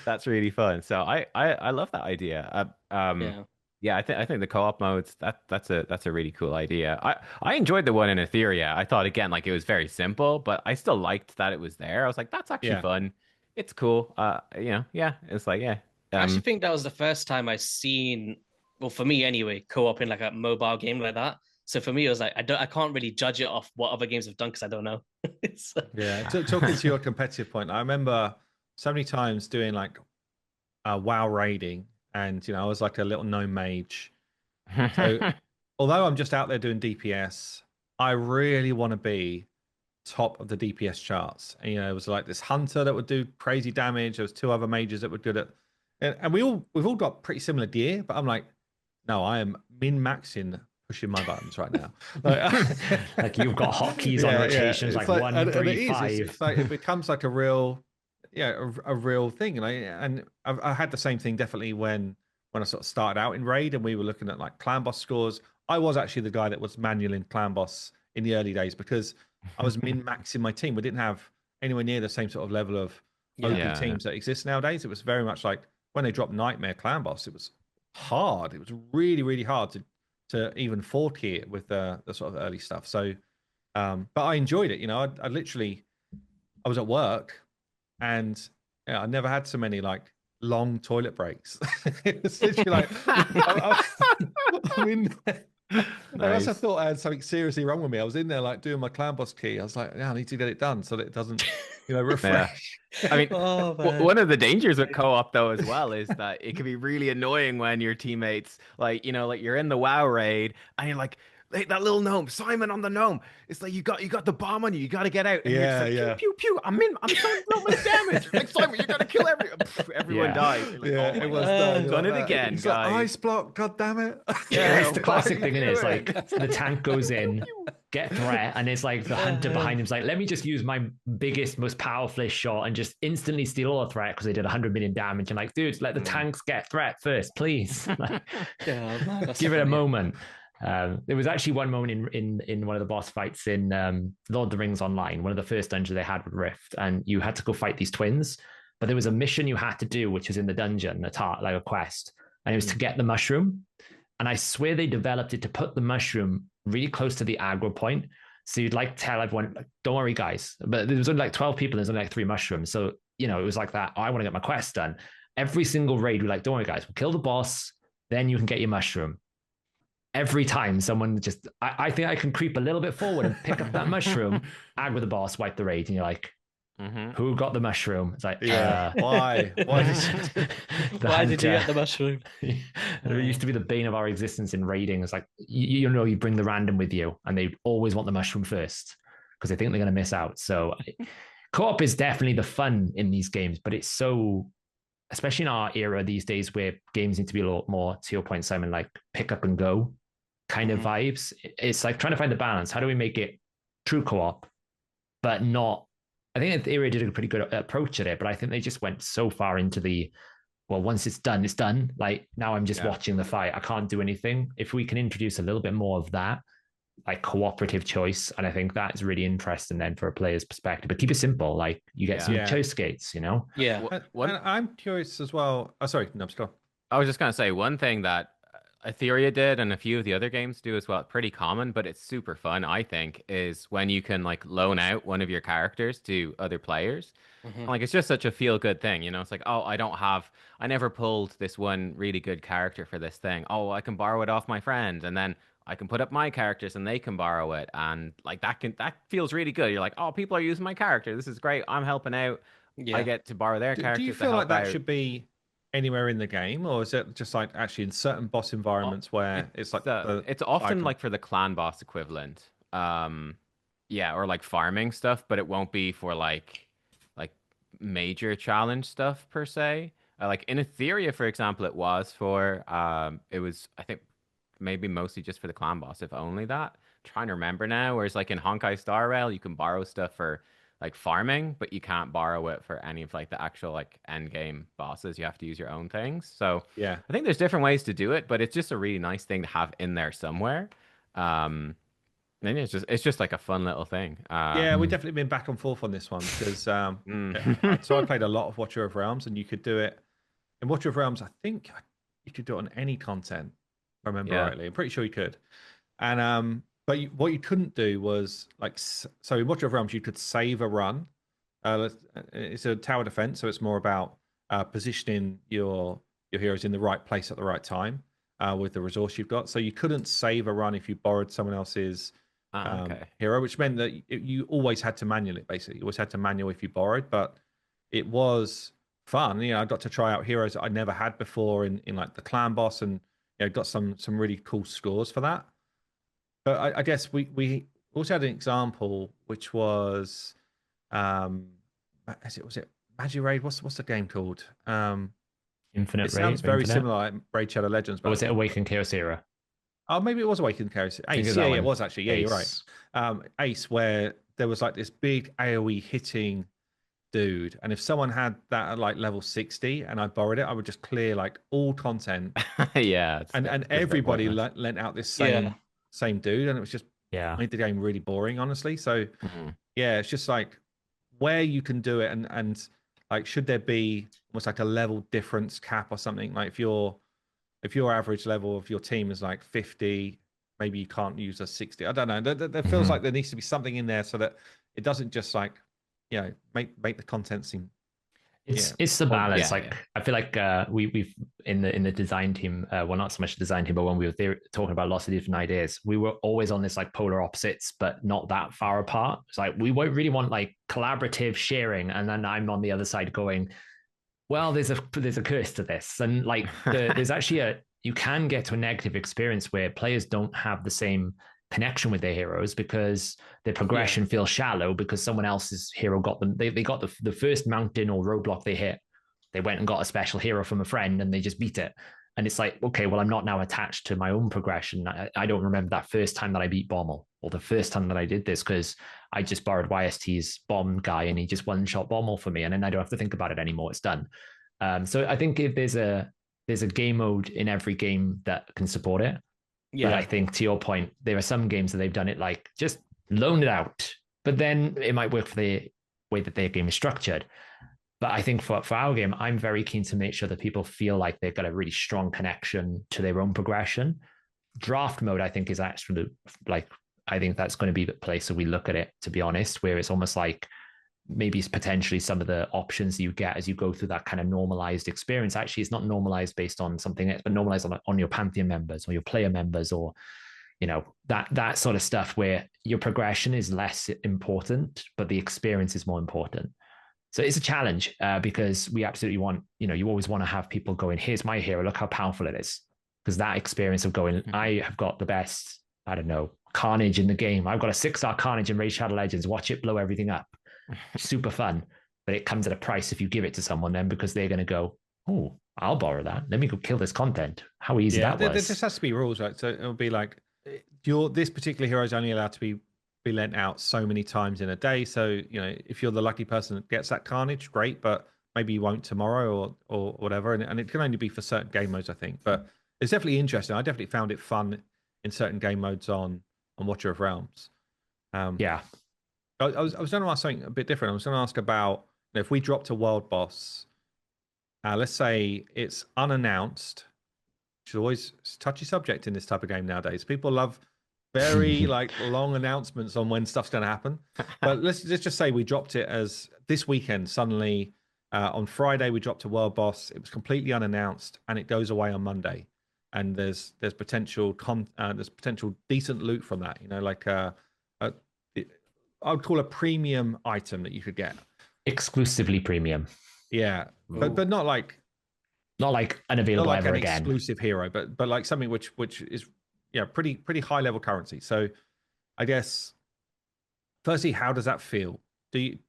that's really fun. So I love that idea. I think the co-op modes that's a really cool idea. I enjoyed the one in Etheria. I thought again like it was very simple, but I still liked that it was there. I was like, that's actually fun. It's cool. It's like, I actually think that was the first time I seen, well, for me anyway, co-op in like a mobile game like that. So for me, it was like, I can't really judge it off what other games have done because I don't know. Talking to your competitive point, I remember so many times doing like WoW raiding, and I was like a little gnome mage. So although I'm just out there doing DPS, I really want to be top of the DPS charts. And, it was like this hunter that would do crazy damage. There was 2 other mages that were good at, and we've all got pretty similar gear. But I'm like, no, I am min-maxing pushing my buttons right now. Like you've got hotkeys on rotations, like 1, 3, 5. It's like it becomes like a real thing. And I had the same thing definitely when I sort of started out in raid and we were looking at like clan boss scores. I was actually the guy that was manual in clan boss in the early days because I was min-maxing my team. We didn't have anywhere near the same sort of level of OP teams that exist nowadays. It was very much like when they dropped Nightmare Clan Boss, it was hard. It was really, really hard to even 4-key it with the sort of early stuff. So, but I enjoyed it. I was at work and I never had so many like long toilet breaks. It was literally like, I mean, I also thought I had something seriously wrong with me. I was in there like doing my clan boss key. I was like, I need to get it done so that it doesn't, refresh. I mean, one of the dangers with co-op though as well is that it can be really annoying when your teammates like you're in the WoW raid and you're like, hey, that little gnome, Simon on the gnome. It's like you got the bomb on you. You got to get out. And you're just like, pew, pew, pew. I'm doing so much damage. Like, Simon, you got to kill everyone dies. Like, it was done it again, it's guys. Like, ice block. God damn it. It's the classic thing. It's like the tank goes in, get threat, and it's like the hunter behind him's like, let me just use my biggest, most powerful shot and just instantly steal all the threat because they did 100 million damage. And like, dude, let the tanks get threat first, please. Like, give it a moment. There was actually one moment in one of the boss fights in Lord of the Rings Online, one of the first dungeons they had with Rift, and you had to go fight these twins, but there was a mission you had to do, which was in the dungeon, like a quest, and it was to get the mushroom. And I swear they developed it to put the mushroom really close to the aggro point. So you'd like tell everyone, like, don't worry, guys. But there was only like 12 people, there's only like 3 mushrooms. So, it was like that. Oh, I want to get my quest done. Every single raid, we're like, don't worry, guys, we'll kill the boss, then you can get your mushroom. Every time someone just, I think I can creep a little bit forward and pick up that mushroom, aggro the boss, wipe the raid, and you're like, who got the mushroom? It's like, why? Why did you get the mushroom? It used to be the bane of our existence in raiding. It's like, you bring the random with you, and they always want the mushroom first because they think they're going to miss out. So co-op is definitely the fun in these games, but it's so especially in our era these days where games need to be a lot more, to your point, Simon, like pick up and go kind of vibes. It's like trying to find the balance. How do we make it true co-op, but not? I think Theory did a pretty good approach at it, but I think they just went so far into the, well, once it's done, it's done. Like now I'm just watching the fight. I can't do anything. If we can introduce a little bit more of that, like cooperative choice, and I think that's really interesting then for a player's perspective. But keep it simple. Like you get some choice gates, you know? Yeah. And I'm curious as well. Oh, sorry, no, go. I was just gonna say one thing that Etheria did and a few of the other games do as well. Pretty common, but it's super fun, I think, is when you can like loan out one of your characters to other players. Like it's just such a feel good thing, you know? It's like, oh, I never pulled this one really good character for this thing. Oh, I can borrow it off my friend, and then I can put up my characters and they can borrow it. And like that feels really good. You're like, oh, people are using my character. This is great. I'm helping out. I get to borrow their characters. Do you feel like that should be anywhere in the game, or is it just like actually in certain boss environments where it's like it's often like for the clan boss equivalent, or like farming stuff, but it won't be for like major challenge stuff per se. Like in Etheria, for example, it was for it was, I think, maybe mostly just for the clan boss, if only that. I'm trying to remember now. Whereas like in Honkai Star Rail, you can borrow stuff for like farming, but you can't borrow it for any of like the actual like end game bosses. You have to use your own things. So yeah, I think there's different ways to do it, but it's just a really nice thing to have in there somewhere. And it's just like a fun little thing. Yeah, we've definitely been back and forth on this one because so I played a lot of Watcher of Realms, and you could do it in Watcher of Realms. I think you could do it on any content, if I remember rightly. I'm pretty sure you could. And but what you couldn't do was like, so in Watcher of Realms you could save a run. It's a tower defense, so it's more about positioning your heroes in the right place at the right time with the resource you've got. So you couldn't save a run if you borrowed someone else's hero, which meant that you always had to manual it. Basically, you always had to manual if you borrowed. But it was fun. You know, I got to try out heroes that I never had before in like the clan boss, and got some really cool scores for that. But I guess we also had an example, which was was it Magic Raid? What's the game called? Infinite Raid. It sounds very similar, like Raid Shadow Legends. But or was it Awakened Chaos Era? Oh, maybe it was Awakened Chaos. Ace, yeah, it was actually. Yeah, Ace. You're right. Ace, where there was like this big AoE hitting dude, and if someone had that at like level 60 and I borrowed it, I would just clear like all content. And everybody lent out this same dude, and it was just made the game really boring, honestly. So it's just like where you can do it, and like should there be almost like a level difference cap or something? Like if your average level of your team is like 50, maybe you can't use a 60. I don't know. There feels like there needs to be something in there so that it doesn't just like, make the content seem. It's the balance. I feel like we've in the design team, well, not so much the design team, but when we were talking about lots of different ideas, we were always on this like polar opposites, but not that far apart. It's like we won't really want like collaborative sharing, and then I'm on the other side going, well, there's a curse to this, and like there's actually you can get to a negative experience where players don't have the same connection with their heroes because their progression feels shallow because someone else's hero got them. They got the first mountain or roadblock they hit. They went and got a special hero from a friend and they just beat it. And it's like, okay, well, I'm not now attached to my own progression. I don't remember that first time that I beat Bommel or the first time that I did this because I just borrowed YST's bomb guy and he just one-shot Bommel for me. And then I don't have to think about it anymore. It's done. So I think if there's a game mode in every game that can support it. But I think to your point, there are some games that they've done it like just loan it out, but then it might work for the way that their game is structured. But I think for our game, I'm very keen to make sure that people feel like they've got a really strong connection to their own progression. Draft mode, I think, is actually like, I think that's going to be the place that we look at it, to be honest, where it's almost like maybe potentially some of the options you get as you go through that kind of normalized experience. Actually, it's not normalized based on something else, but normalized on your Pantheon members or your player members or, that sort of stuff where your progression is less important, but the experience is more important. So it's a challenge because we absolutely want, you always want to have people going, here's my hero, look how powerful it is. Because that experience of going, I have got the best, I don't know, Carnage in the game. I've got a 6-star Carnage in Raid Shadow Legends. Watch it blow everything up. Super fun, but it comes at a price if you give it to someone then because they're going to go, Oh, I'll borrow that. Let me go kill this content. How easy that there was. just has to be rules, right? So it'll be like this particular hero is only allowed to be lent out so many times in a day. So if you're the lucky person that gets that carnage, great, but maybe you won't tomorrow or whatever. And it can only be for certain game modes, I think. But it's definitely interesting. I definitely found it fun in certain game modes on Watcher of Realms. Yeah. I was going to ask something a bit different. I was going to ask about if we dropped a world boss, let's say it's unannounced, which is always a touchy subject in this type of game nowadays. People love very long announcements on when stuff's going to happen. But let's just say we dropped it as this weekend. Suddenly, on Friday we dropped a world boss. It was completely unannounced, and it goes away on Monday. And there's potential decent loot from that. I would call a premium item that you could get. Exclusively premium. Yeah, but not like unavailable ever an again. Exclusive hero, but like something which is pretty high level currency. So I guess firstly, how does that feel?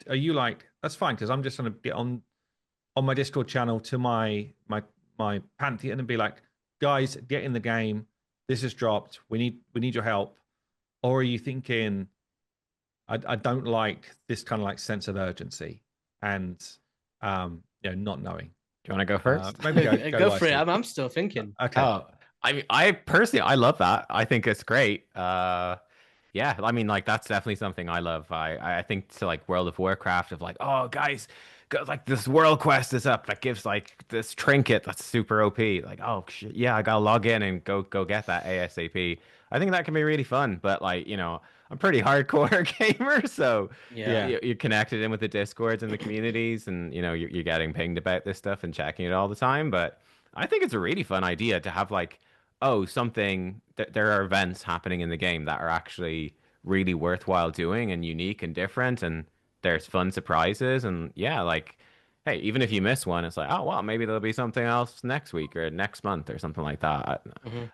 Are you like, that's fine because I'm just going to get on my Discord channel to my Pantheon and be like, guys, get in the game. This has dropped. We need your help. Or are you thinking, I don't like this kind of like sense of urgency and not knowing? Do you want to go first? Maybe go for it. I'm still thinking. Okay. I mean, I personally, I love that. I think it's great. Yeah, I mean, like that's definitely something I love. I think to like World of Warcraft of like, oh guys, like this world quest is up that gives like this trinket that's super OP. Like, oh shit, yeah, I gotta log in and go get that ASAP. I think that can be really fun. But like, I'm a pretty hardcore gamer, so you're connected in with the Discords and the communities, and you're getting pinged about this stuff and checking it all the time. But I think it's a really fun idea to have like, there are events happening in the game that are actually really worthwhile doing and unique and different, and there's fun surprises, and like, hey, even if you miss one, it's like, oh well, maybe there'll be something else next week or next month or something like that.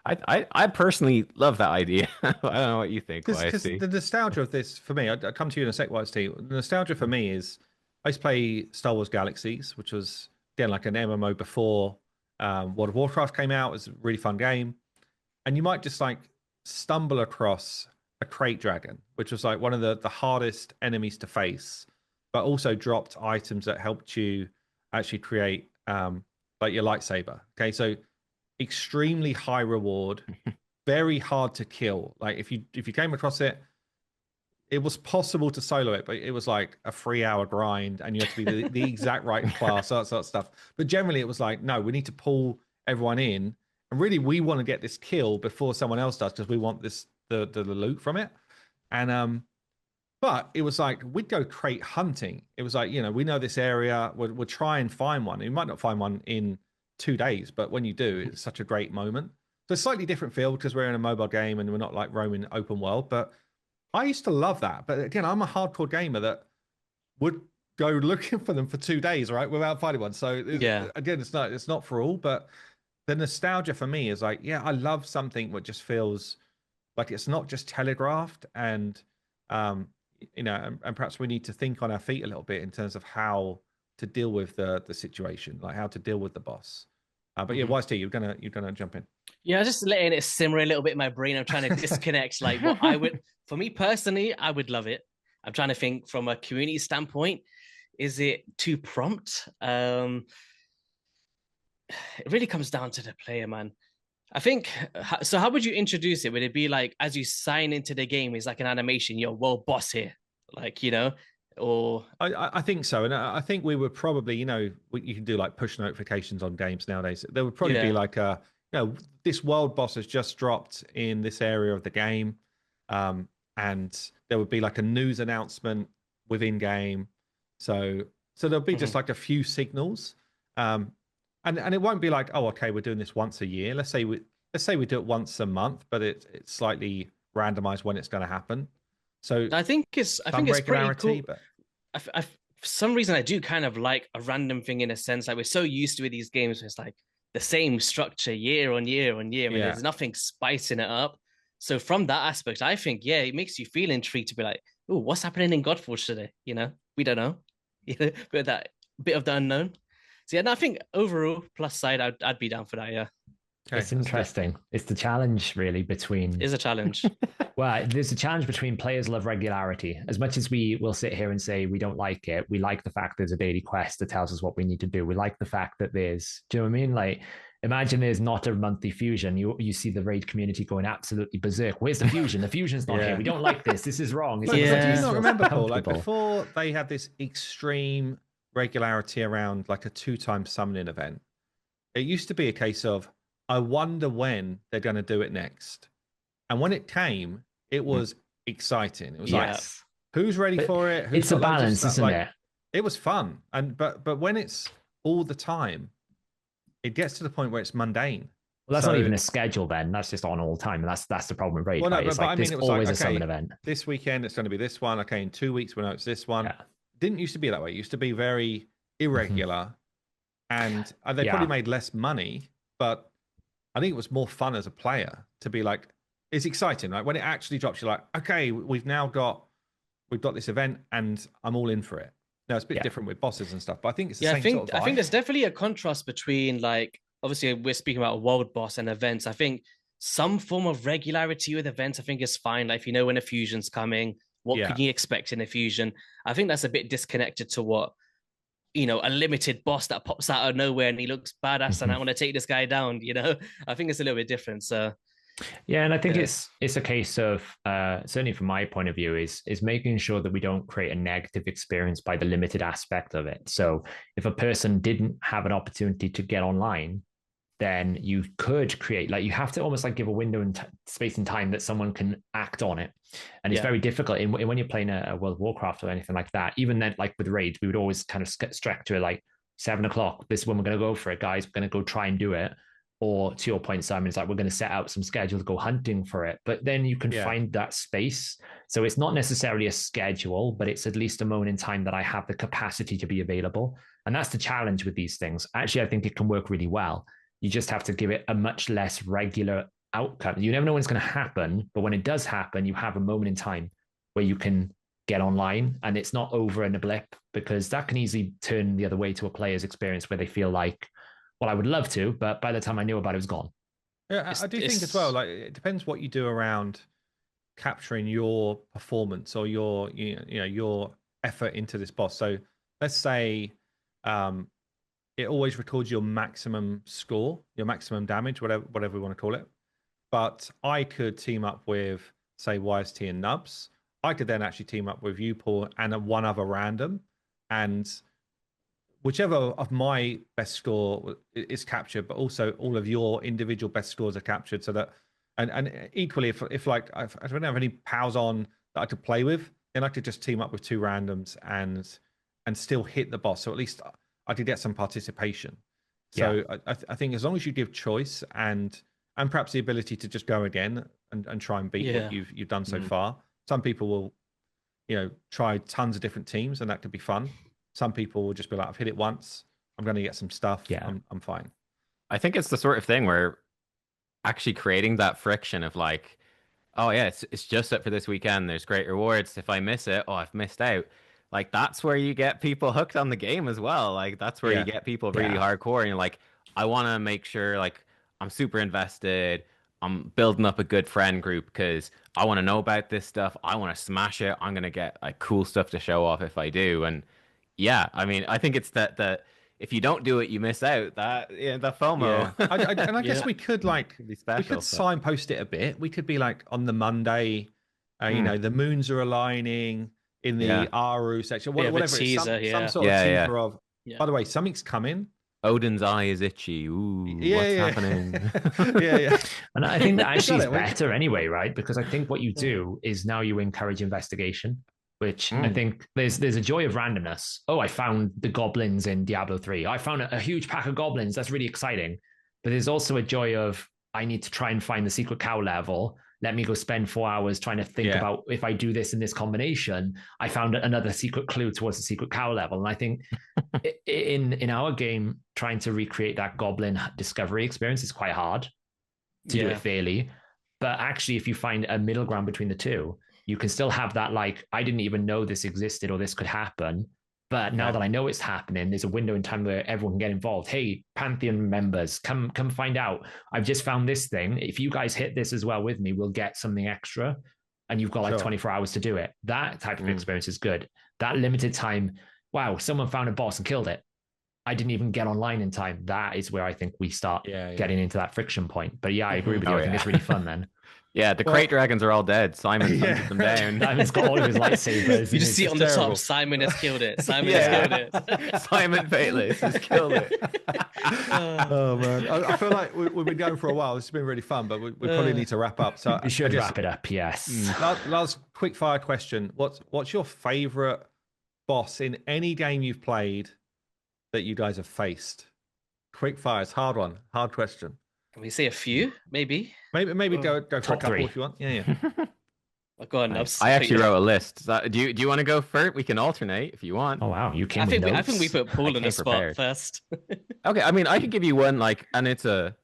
I personally love that idea. I don't know what you think, because YST. the nostalgia of this for me, I'll come to you in a sec, YST. The nostalgia for me is I used to play Star Wars Galaxies, which was again like an MMO before World of Warcraft came out. It was a really fun game. And you might just like stumble across a crate dragon, which was like one of the hardest enemies to face, but also dropped items that helped you actually create like your lightsaber. Okay, so extremely high reward, very hard to kill. Like if you came across it, it was possible to solo it, but it was like a 3-hour grind, and you had to be the exact right class, that sort of stuff. But generally, it was like, no, we need to pull everyone in, and really, we want to get this kill before someone else does because we want the loot from it. And but it was like we'd go crate hunting. It was like, we know this area, we'll try and find one. You might not find one in 2 days, but when you do, it's such a great moment. So it's a slightly different feel because we're in a mobile game and we're not like roaming open world, but I used to love that. But again, I'm a hardcore gamer that would go looking for them for 2 days, right, without finding one. So again, it's not for all, but the nostalgia for me is like, I love something that just feels like it's not just telegraphed, and and perhaps we need to think on our feet a little bit in terms of how to deal with the situation, like how to deal with the boss. But yeah, YST, you're gonna jump in. Yeah, just letting it simmer a little bit in my brain. I'm trying to disconnect like what I would, for me personally, I would love it. I'm trying to think from a community standpoint, is it too prompt? It really comes down to the player, man. I think, so how would you introduce it? Would it be like, as you sign into the game, it's like an animation, you're world boss here, like, or... I think so. And I think we would probably, you can do like push notifications on games nowadays. There would probably be like this world boss has just dropped in this area of the game. And there would be like a news announcement within game. So there'll be just like a few signals. And it won't be like, oh, okay, we're doing this once a year. Let's say we do it once a month, but it's slightly randomized when it's going to happen. So I think it's pretty cool. But for some reason, I do kind of like a random thing in a sense. Like we're so used to these games, where it's like the same structure year on year on year. I mean, there's nothing spicing it up. So from that aspect, I think, it makes you feel intrigued to be like, oh, what's happening in Godforge today? We don't know. But that bit of the unknown. So yeah, and I think overall plus side, I'd be down for that. Yeah, Okay, It's interesting. It's the challenge really between is a challenge. well, there's a challenge between players love regularity. As much as we will sit here and say we don't like it, we like the fact there's a daily quest that tells us what we need to do. We like the fact that there's, do you know what I mean? Like, imagine there's not a monthly fusion. You see the raid community going absolutely berserk. Where's the fusion? The fusion's not here. We don't like this. This is wrong. Do you not remember, Paul? Like comfortable. before they had this extreme regularity around like a 2-time summoning event. It used to be a case of, I wonder when they're going to do it next. And when it came, it was exciting. It was like, who's ready for it? Who's It's a balance, isn't it? It was fun. And but when it's all the time, it gets to the point where it's mundane. Well, that's not even a schedule then. That's just on all the time. And that's the problem with raid. Well, no, right? It's but like I mean, there's it was always like, a summon event. This weekend it's going to be this one. Okay, in 2 weeks we know it's this one. Yeah. Didn't used to be that way. It used to be very irregular. And they probably made less money, but I think it was more fun as a player to be like, it's exciting. Like when it actually drops, you're like, okay, we've got this event and I'm all in for it. Now it's a bit different with bosses and stuff, but I think it's the same sort of vibe. I think there's definitely a contrast between, like, obviously we're speaking about world boss and events. I think some form of regularity with events, I think, is fine. Like if you know when a fusion's coming, what can you expect in a fusion? I think that's a bit disconnected to what, you know, a limited boss that pops out of nowhere and he looks badass and I want to take this guy down, you know. I think it's a little bit different. So yeah, and I think it's a case of certainly from my point of view is making sure that we don't create a negative experience by the limited aspect of it. So if a person didn't have an opportunity to get online, then you could create, like, you have to almost like give a window in space and time that someone can act on it. And it's very difficult when you're playing a World of Warcraft or anything like that. Even then, like with raids, we would always kind of structure like 7:00. This is when we're going to go for it, guys. We're going to go try and do it. Or to your point, Simon, it's like we're going to set out some schedule to go hunting for it. But then you can find that space. So it's not necessarily a schedule, but it's at least a moment in time that I have the capacity to be available. And that's the challenge with these things. Actually, I think it can work really well. You just have to give it a much less regular outcome. You never know when it's going to happen, but when it does happen, you have a moment in time where you can get online and it's not over in a blip, because that can easily turn the other way to a player's experience where they feel like, well, I would love to, but by the time I knew about it, it was gone. Yeah, I do think as well, like it depends what you do around capturing your performance or your your effort into this boss. So let's say it always records your maximum score, your maximum damage, whatever we want to call it. But I could team up with, say, YST and Nubs. I could then actually team up with you, Paul, and one other random. And whichever of my best score is captured, but also all of your individual best scores are captured. So that, and equally, if like, I don't have any pals on that I could play with, then I could just team up with 2 randoms and still hit the boss. So at least I could get some participation. So I think as long as you give choice and perhaps the ability to just go again and try and beat what you've done so far. Some people will, try tons of different teams, and that could be fun. Some people will just be like, I've hit it once, I'm going to get some stuff. Yeah, I'm fine. I think it's the sort of thing where actually creating that friction of like, oh yeah, it's just up for this weekend. There's great rewards. If I miss it, I've missed out. Like that's where you get people hooked on the game as well. Like that's where you get people really hardcore, and you're like, I want to make sure like I'm super invested. I'm building up a good friend group because I want to know about this stuff. I want to smash it. I'm gonna get like cool stuff to show off if I do. And yeah, I mean, I think it's that if you don't do it, you miss out. That the FOMO. Yeah. I guess we could we could signpost it a bit. We could be like on the Monday, the moons are aligning in the Aru section, whatever it is, some sort of teaser of. Yeah. By the way, something's coming. Odin's eye is itchy. Ooh, what's happening? yeah. And I think that actually is better anyway, right? Because I think what you do is now you encourage investigation, which I think there's a joy of randomness. Oh, I found the goblins in Diablo 3. I found a huge pack of goblins. That's really exciting. But there's also a joy of, I need to try and find the secret cow level. Let me go spend 4 hours trying to think about if I do this in this combination, I found another secret clue towards the secret cow level. And I think in our game, trying to recreate that goblin discovery experience is quite hard to do it fairly. But actually, if you find a middle ground between the two, you can still have that, like, I didn't even know this existed or this could happen, But now that I know it's happening, there's a window in time where everyone can get involved. Hey, Pantheon members, come find out. I've just found this thing. If you guys hit this as well with me, we'll get something extra. And you've got like 24 hours to do it. That type of experience is good. That limited time, wow, someone found a boss and killed it. I didn't even get online in time. That is where I think we start getting into that friction point. But yeah, I agree with you. I think it's really fun then. Yeah, the crate dragons are all dead. Simon hunted them down. Simon's got all of his lightsabers. You just see it on the top. Simon has killed it. Simon has killed it. Simon Fateless has killed it. Oh man, I feel like we've been going for a while. This has been really fun, but we probably need to wrap up. So we should wrap it up. Yes. Last quick fire question: What's your favorite boss in any game you've played that you guys have faced? Quick fire. It's hard one. Hard question. Can we say a few? Maybe go for a couple 3 if you want. Yeah. Go on. I actually wrote a list. Do you want to go first? We can alternate if you want. Oh wow, you can. I think we put Paul in the spot first. Okay, I mean I could give you one and it's a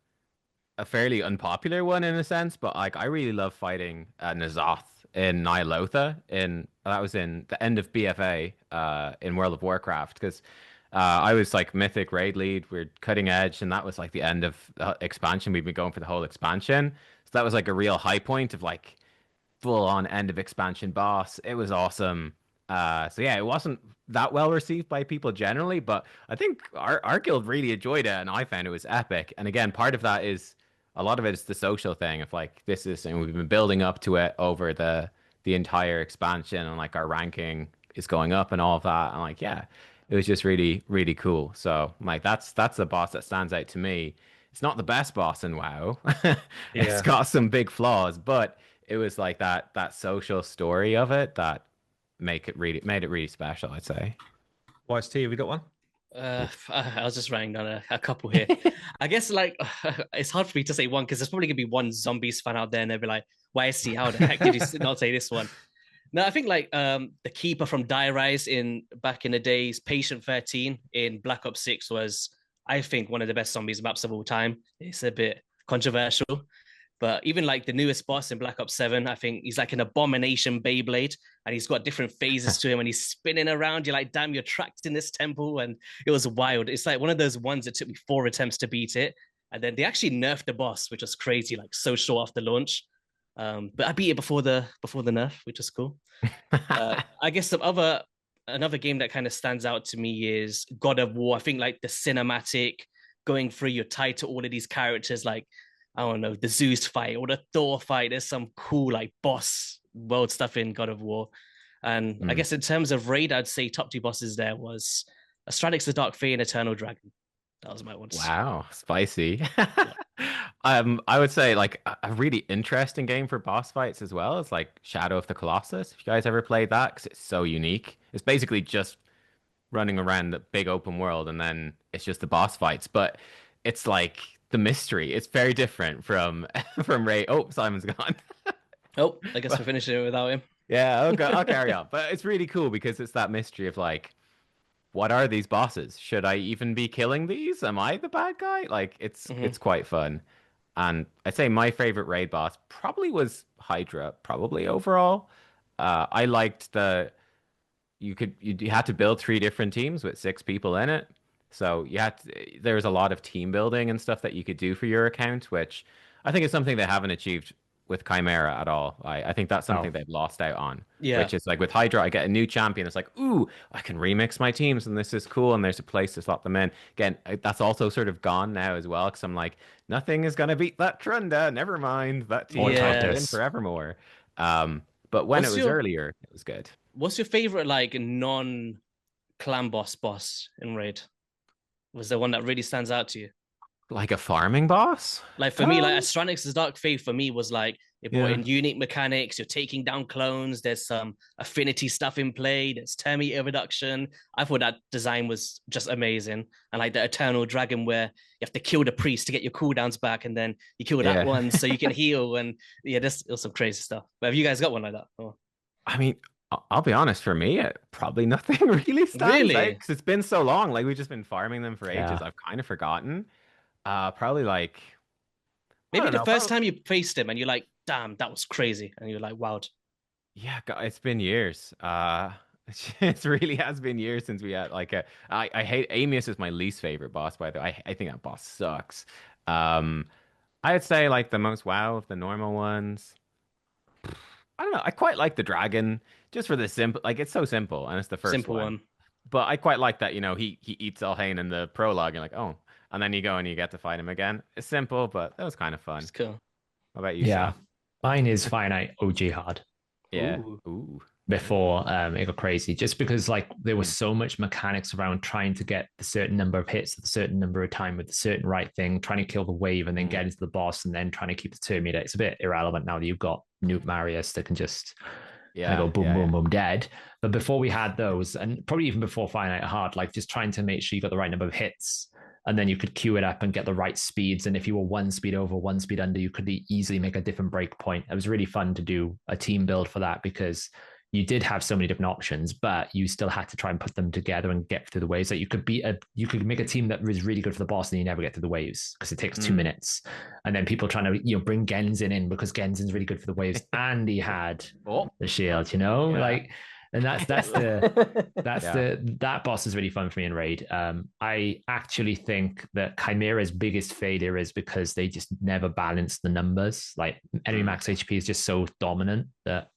fairly unpopular one in a sense, but like I really love fighting N'Zoth in Ny'alotha that was in the end of BFA in World of Warcraft because I was like Mythic Raid Lead. We're cutting edge, and that was like the end of the expansion. We've been going for the whole expansion, so that was like a real high point of like full on end of expansion boss. It was awesome. So yeah, it wasn't that well received by people generally, but I think our guild really enjoyed it, and I found it was epic. And again, part of that is a lot of it is the social thing of like and we've been building up to it over the entire expansion, and like our ranking is going up and all of that, and like it was just really, really cool. So like that's a boss that stands out to me. It's not the best boss in WoW. It's got some big flaws, but it was like that social story of it that made it really special, I'd say. YST, have you got one? I was just writing down a couple here. I guess like it's hard for me to say one because there's probably gonna be one zombies fan out there and they'll be like, YST, how the heck did you not say this one? No, I think like the keeper from Die Rise back in the days, Patient 13 in Black Ops 6 was, I think, one of the best zombies maps of all time. It's a bit controversial, but even like the newest boss in Black Ops 7, I think he's like an abomination Beyblade, and he's got different phases to him, and he's spinning around. You're like, damn, you're trapped in this temple, and it was wild. It's like one of those ones that took me 4 attempts to beat it, and then they actually nerfed the boss, which was crazy, like so short after launch. But I beat it before the nerf, which is cool. I guess another game that kind of stands out to me is God of War. I think like the cinematic going through, you're tied to all of these characters, like I don't know, the Zeus fight or the Thor fight. There's some cool like boss world stuff in God of War. And I guess in terms of raid, I'd say top 2 bosses there was Astraddix the Dark Fae and Eternal Dragon. That was my one. Wow, spicy. I would say like a really interesting game for boss fights as well is like Shadow of the Colossus. If you guys ever played that, because it's so unique. It's basically just running around the big open world, and then it's just the boss fights. But it's like the mystery. It's very different from Ray. Oh, Simon's gone. Oh, I guess we're finishing it without him. Yeah, okay, I'll carry on. But it's really cool because it's that mystery of like, what are these bosses? Should I even be killing these? Am I the bad guy? Like it's quite fun. And I'd say my favorite raid boss probably was Hydra, probably overall. I liked you had to build 3 different teams with 6 people in it. So there's a lot of team building and stuff that you could do for your account, which I think is something they haven't achieved with Chimera at all. I think that's something they've lost out on. Yeah. Which is like with Hydra, I get a new champion. It's like, ooh, I can remix my teams and this is cool. And there's a place to slot them in. Again, that's also sort of gone now as well. Because I'm like, nothing is going to beat that Trunda. Never mind. That team is in forevermore. But when it was earlier, it was good. What's your favorite like non-clan boss in Raid? Was there one that really stands out to you? Like a farming boss? Like for me, like Astraddix's Dark Faith for me was like it brought in unique mechanics. You're taking down clones. There's some affinity stuff in play. There's term meter reduction. I thought that design was just amazing. And like the Eternal Dragon where you have to kill the priest to get your cooldowns back, and then you kill that one so you can heal. And there's some crazy stuff. But have you guys got one like that? Oh. I mean, I'll be honest, for me, probably nothing really stands out because it's been so long. Like we've just been farming them for ages. I've kind of forgotten. Probably like maybe the first time you faced him and you're like, damn, that was crazy, and you're like, wow. Yeah, it's been years. It really has been years since we had like a. I hate Amius is my least favorite boss, by the way. I think that boss sucks. Um, I'd say like the most WoW of the normal ones. I don't know. I quite like the dragon just for the simple. Like it's so simple and it's the first Simple one. one. But I quite like that. He eats Elhain in the prologue. You're like, oh, and then you go and you get to fight him again. It's simple, but that was kind of fun. It's cool. What about you, Yeah, Sam? mine is finite OG hard. Yeah. Ooh. Ooh. Before it got crazy, just because like there was so much mechanics around trying to get the certain number of hits at a certain number of time with the certain right thing, trying to kill the wave and then get into the boss and then trying to keep the Terminator. It's a bit irrelevant now that you've got Nuke Marius that can just kind of go boom, boom, boom, dead. But before we had those, and probably even before Finite Hard, like just trying to make sure you got the right number of hits. And then you could queue it up and get the right speeds. And if you were one speed over, one speed under, you could easily make a different break point. It was really fun to do a team build for that because you did have so many different options, but you still had to try and put them together and get through the waves. Like you could make a team that was really good for the boss, and you never get through the waves because it takes 2 minutes. And then people trying to bring Genzin in because Genzin's really good for the waves, and he had the shield, like. And that boss is really fun for me in Raid. I actually think that Chimera's biggest failure is because they just never balance the numbers. Like enemy max HP is just so dominant that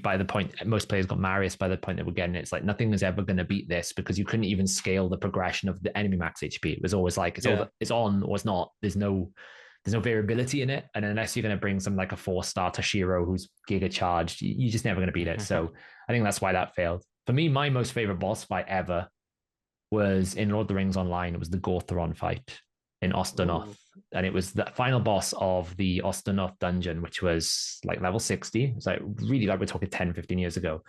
by the point most players got Marius by the point they were getting it, it's like nothing is ever going to beat this because you couldn't even scale the progression of the enemy max HP. It was always like it's on or it's not. There's no variability in it, and unless you're going to bring some like a 4-star Toshiro who's giga charged, you're just never going to beat it. So I think that's why that failed. For me, my most favorite boss fight ever was in Lord of the Rings Online. It was the Gorthron fight in Osternoth. And it was the final boss of the Osternoth dungeon, which was like level 60. It's like really like we're talking 10, 15 years ago.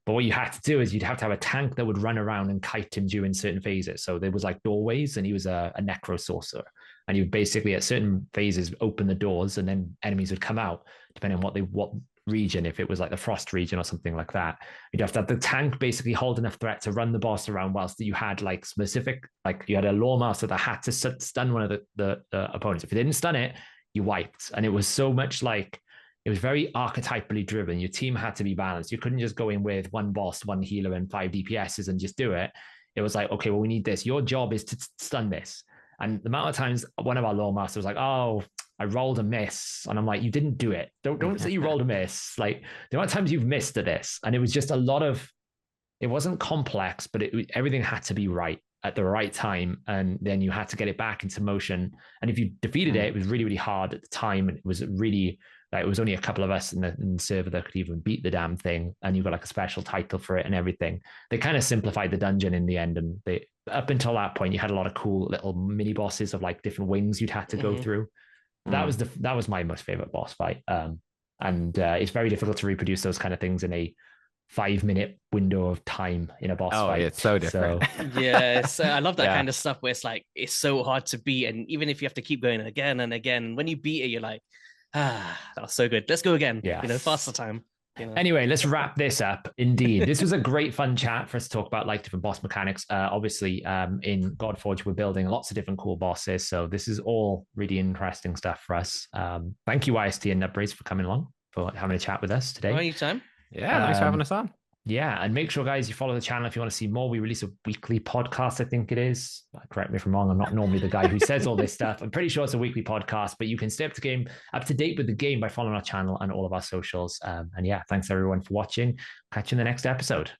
But what you had to do is you'd have to have a tank that would run around and kite him during certain phases. So there was like doorways, and he was a necro sorcerer. And you would basically at certain phases open the doors, and then enemies would come out, depending on what region. If it was like the frost region or something like that, you'd have to have the tank basically hold enough threat to run the boss around, whilst you had like specific, like you had a lore master that had to stun one of the opponents. If it didn't stun it, you wiped. And it was so much like, it was very archetypally driven. Your team had to be balanced. You couldn't just go in with one boss, one healer, and 5 DPSs and just do it. It was like, okay, well, we need this. Your job is to stun this. And the amount of times one of our lore masters was like, oh, I rolled a miss. And I'm like, you didn't do it. Don't say you rolled a miss. Like the amount of times you've missed at this. And it was just a lot of, it wasn't complex, but everything had to be right at the right time. And then you had to get it back into motion. And if you defeated it, it was really, really hard at the time. And it was really, like, it was only a couple of us in the server that could even beat the damn thing. And you got like a special title for it and everything. They kind of simplified the dungeon in the end. And they, up until that point, you had a lot of cool little mini bosses of like different wings you'd have to go through. That was my most favorite boss fight. And it's very difficult to reproduce those kind of things in a 5-minute window of time in a boss fight. Oh, it's so different. So I love that kind of stuff where it's like it's so hard to beat, and even if you have to keep going again and again, when you beat it, you're like, that was so good. Let's go again. Yeah, faster time. Anyway, let's wrap this up. Indeed, this was a great fun chat for us to talk about like different boss mechanics. Obviously, in Godforge, we're building lots of different cool bosses, so this is all really interesting stuff for us. Thank you, YST and Nutbreeze, for coming along, for having a chat with us today. Anytime. Yeah, thanks for having us on. Yeah, and make sure, guys, you follow the channel if you want to see more. We release a weekly podcast, I think it is. Correct me if I'm wrong. I'm not normally the guy who says all this stuff. I'm pretty sure it's a weekly podcast, but you can stay up to date with the game by following our channel and all of our socials. And yeah, thanks everyone for watching. Catch you in the next episode.